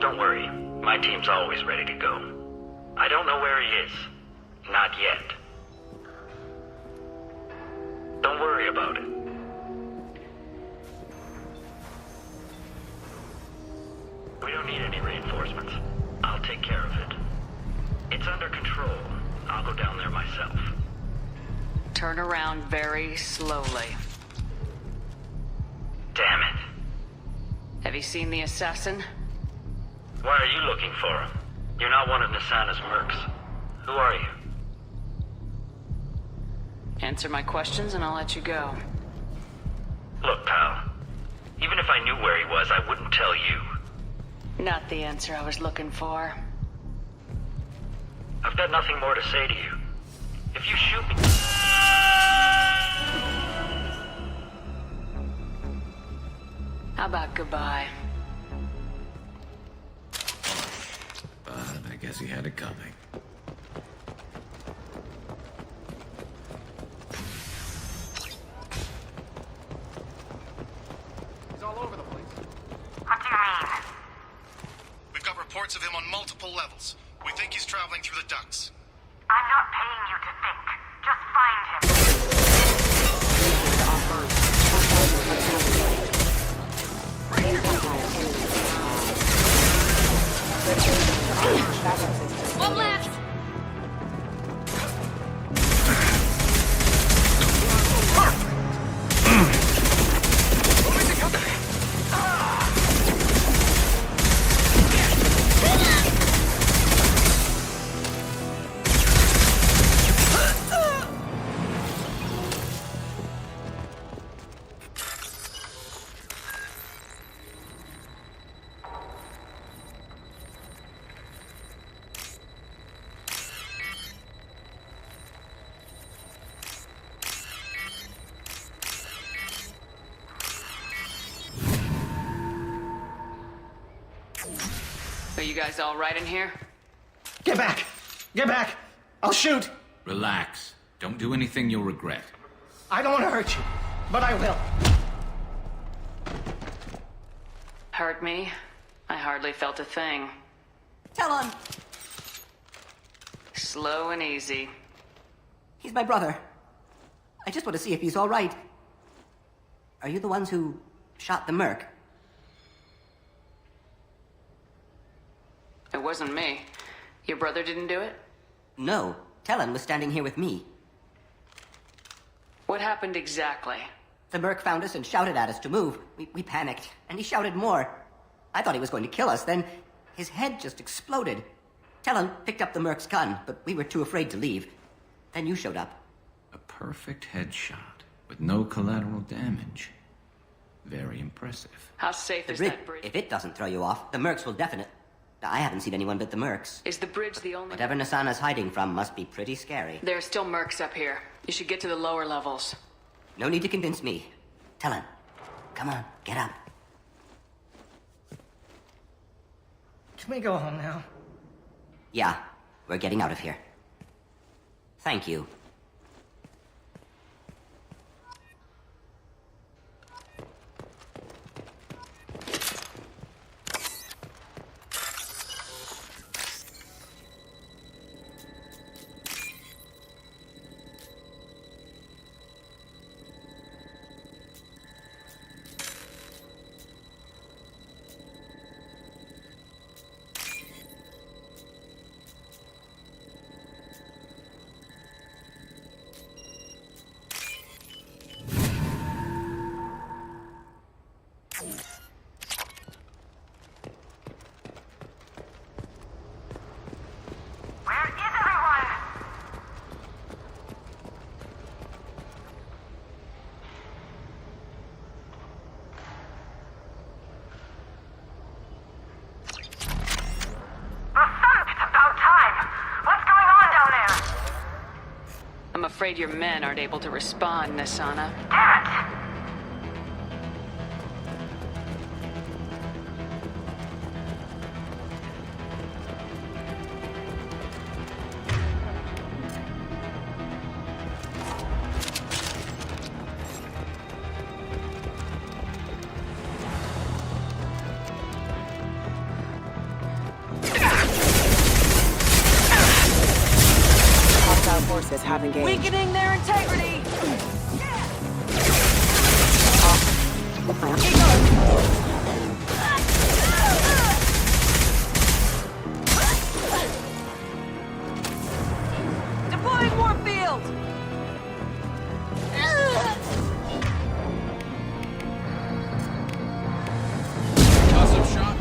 Don't worry, my team's always ready to go. I don't know where he is. Not yet. Don't worry about it. We don't need any reinforcements. I'll take care of it. It's under control. I'll go down there myself. Turn around very slowly. Damn it. Have you seen the assassin? Why are you looking for him? You're not one of Nasana's mercs. Who are you? Answer my questions and I'll let you go. Look, pal. Even if I knew where he was, I wouldn't tell you. Not the answer I was looking for. I've got nothing more to say to you. If you shoot me... How about goodbye? But I guess he had it coming. He's all over the place. What do you mean? We've got reports of him on multiple levels. We think he's traveling through the ducts. I'm not paying you to think. Just find him. One left! Are you guys all right in here? Get back! Get back! I'll shoot! Relax. Don't do anything you'll regret. I don't want to hurt you, but I will. Hurt me? I hardly felt a thing. Talon! Slow and easy. He's my brother. I just want to see if he's all right. Are you the ones who shot the merc? It wasn't me. Your brother didn't do it? No. Talon was standing here with me. What happened exactly? The merc found us and shouted at us to move. We panicked, and he shouted more. I thought he was going to kill us, then his head just exploded. Talon picked up the merc's gun, but we were too afraid to leave. Then you showed up. A perfect headshot with no collateral damage. Very impressive. How safe is that bridge? If it doesn't throw you off, the mercs will definitely... I haven't seen anyone but the mercs. Is the bridge the only... Whatever Nasana's hiding from must be pretty scary. There are still mercs up here. You should get to the lower levels. No need to convince me. Talon, come on, get up. Can we go home now? Yeah, we're getting out of here. Thank you. I'm afraid your men aren't able to respond, Nasana. Damn it! Forces have engaged. Weakening their integrity! Deploying warp field! Toss-up shot.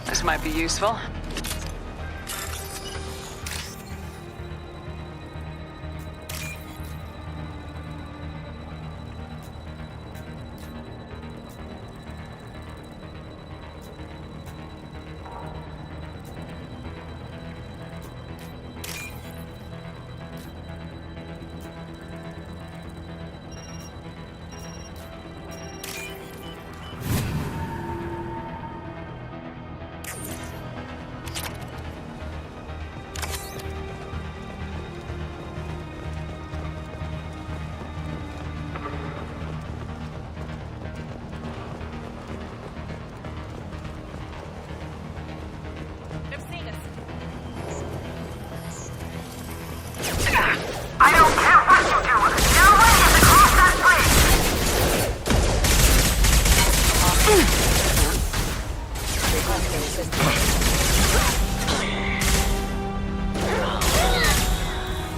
This might be useful.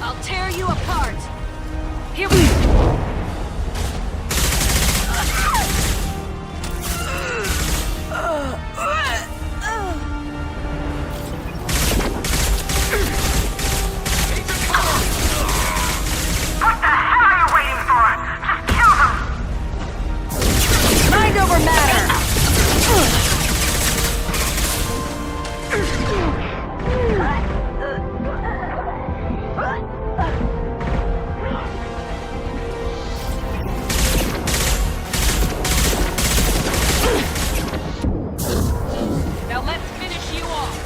I'll tear you apart. Here we go. What the hell are you waiting for? Just kill them! Mind over matter! Now let's finish you off.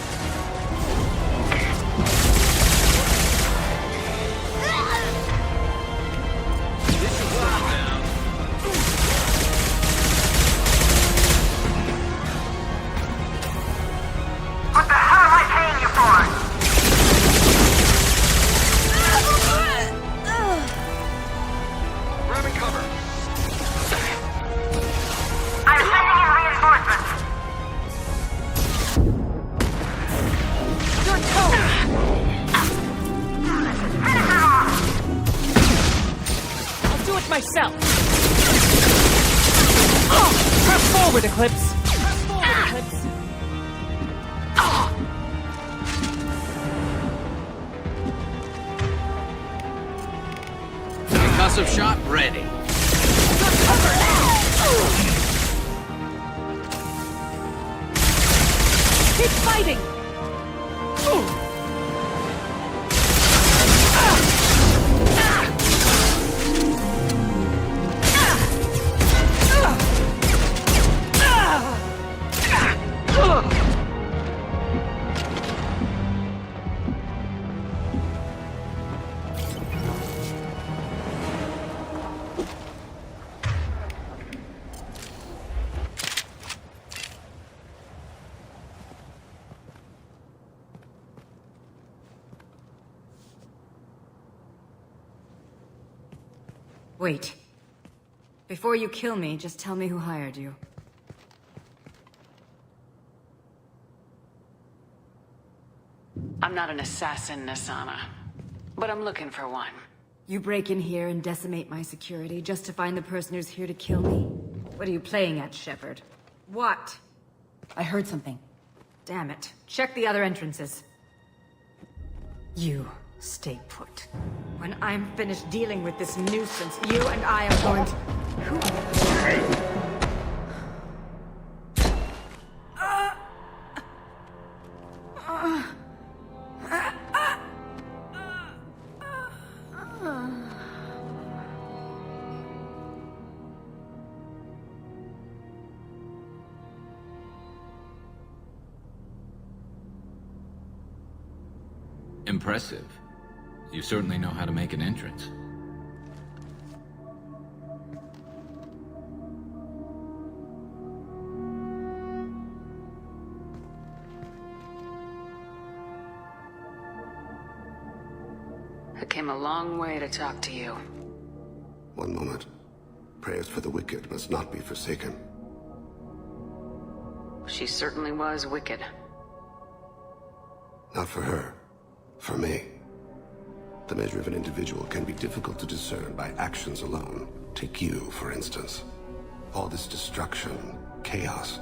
What the hell am I paying you for? Grabbing cover. I'm sending in reinforcements. Your toe! Finish them off! I'll do it myself! Press forward, Eclipse! Press forward, Eclipse! Concussive shot ready. Keep fighting! Wait. Before you kill me, just tell me who hired you. I'm not an assassin, Nasana. But I'm looking for one. You break in here and decimate my security just to find the person who's here to kill me? What are you playing at, Shepard? What? I heard something. Damn it. Check the other entrances. You stay put. When I'm finished dealing with this nuisance, you and I are going to... Impressive. You certainly know how to make an entrance. I came a long way to talk to you. One moment. Prayers for the wicked must not be forsaken. She certainly was wicked. Not for her. For me. The measure of an individual can be difficult to discern by actions alone. Take you, for instance. All this destruction, chaos.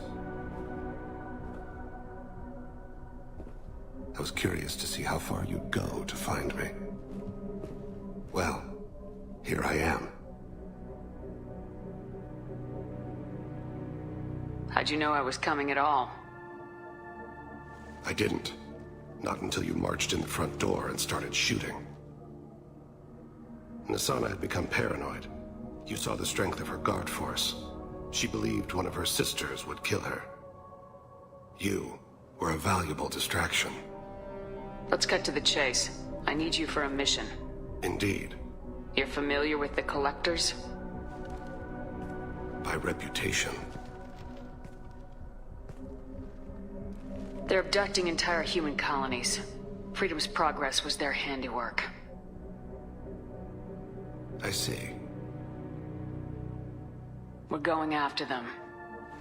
I was curious to see how far you'd go to find me. Well, here I am. How'd you know I was coming at all? I didn't. Not until you marched in the front door and started shooting. Nasana had become paranoid. You saw the strength of her guard force. She believed one of her sisters would kill her. You were a valuable distraction. Let's cut to the chase. I need you for a mission. Indeed. You're familiar with the Collectors? By reputation. They're abducting entire human colonies. Freedom's progress was their handiwork. I see. We're going after them.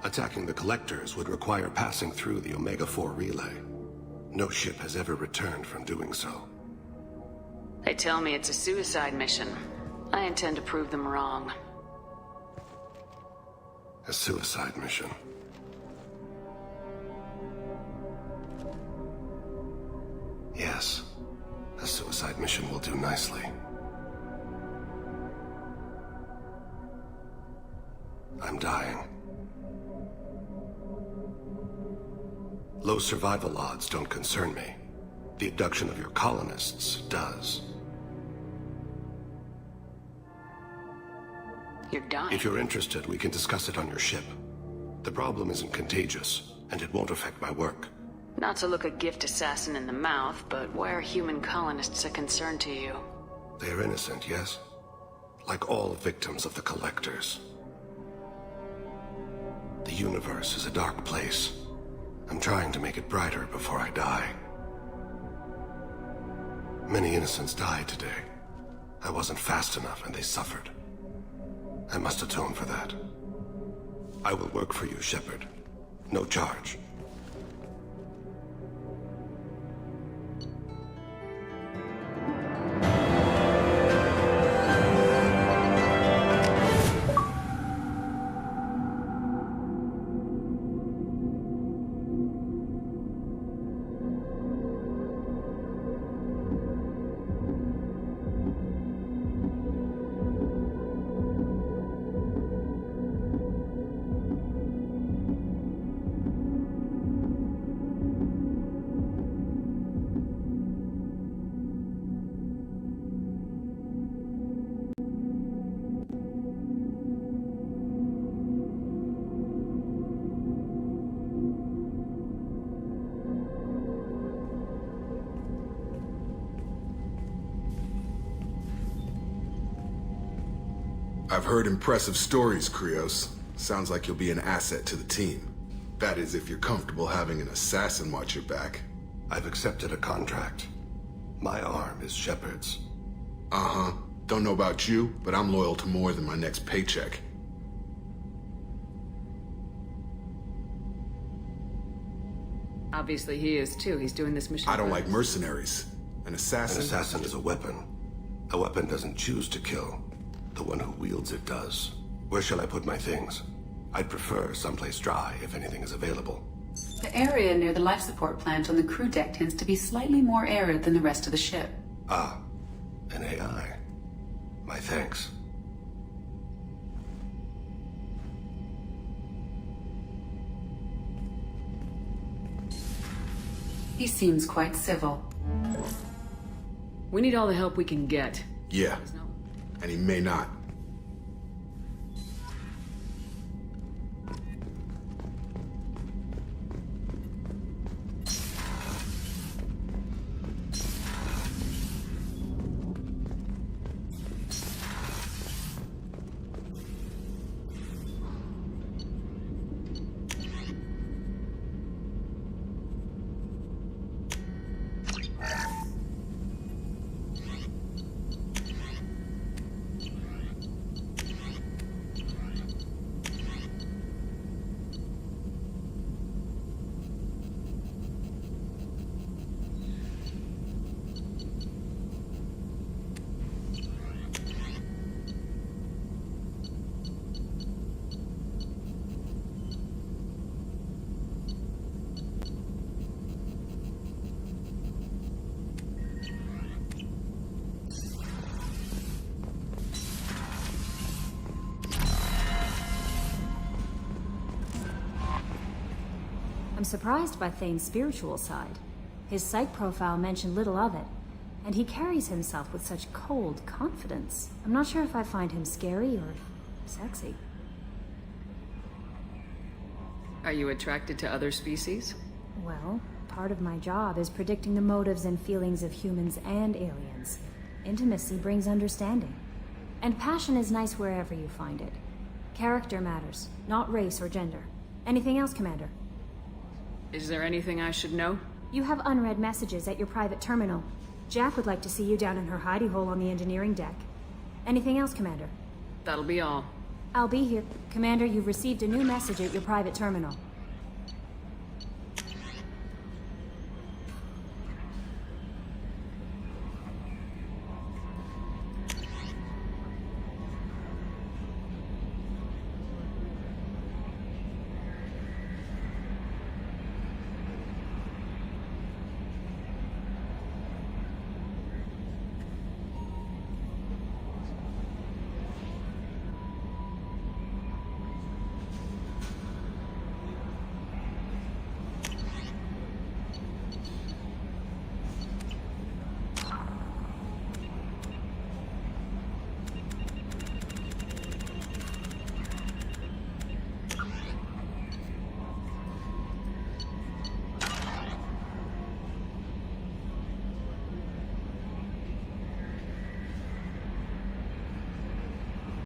Attacking the Collectors would require passing through the Omega-4 relay. No ship has ever returned from doing so. They tell me it's a suicide mission. I intend to prove them wrong. A suicide mission. Yes, a suicide mission will do nicely. I'm dying. Low survival odds don't concern me. The abduction of your colonists does. You're dying. If you're interested, we can discuss it on your ship. The problem isn't contagious, and it won't affect my work. Not to look a gift assassin in the mouth, but why are human colonists a concern to you? They are innocent, yes? Like all victims of the Collectors. The universe is a dark place. I'm trying to make it brighter before I die. Many innocents died today. I wasn't fast enough and they suffered. I must atone for that. I will work for you, Shepard. No charge. I've heard impressive stories, Krios. Sounds like you'll be an asset to the team. That is, if you're comfortable having an assassin watch your back. I've accepted a contract. My arm is Shepard's. Uh-huh. Don't know about you, but I'm loyal to more than my next paycheck. Obviously he is too. He's doing this mission. I don't like mercenaries. An assassin... An assassin is a weapon. A weapon doesn't choose to kill. The one who wields it does. Where shall I put my things? I'd prefer someplace dry, if anything is available. The area near the life support plant on the crew deck tends to be slightly more arid than the rest of the ship. Ah, an AI. My thanks. He seems quite civil. We need all the help we can get. Yeah, and he may not. I'm surprised by Thane's spiritual side. His psych profile mentioned little of it, and he carries himself with such cold confidence. I'm not sure if I find him scary or sexy. Are you attracted to other species? Well, part of my job is predicting the motives and feelings of humans and aliens. Intimacy brings understanding. And passion is nice wherever you find it. Character matters, not race or gender. Anything else, Commander? Is there anything I should know? You have unread messages at your private terminal. Jack would like to see you down in her hidey hole on the engineering deck. Anything else, Commander? That'll be all. I'll be here. Commander, you've received a new message at your private terminal.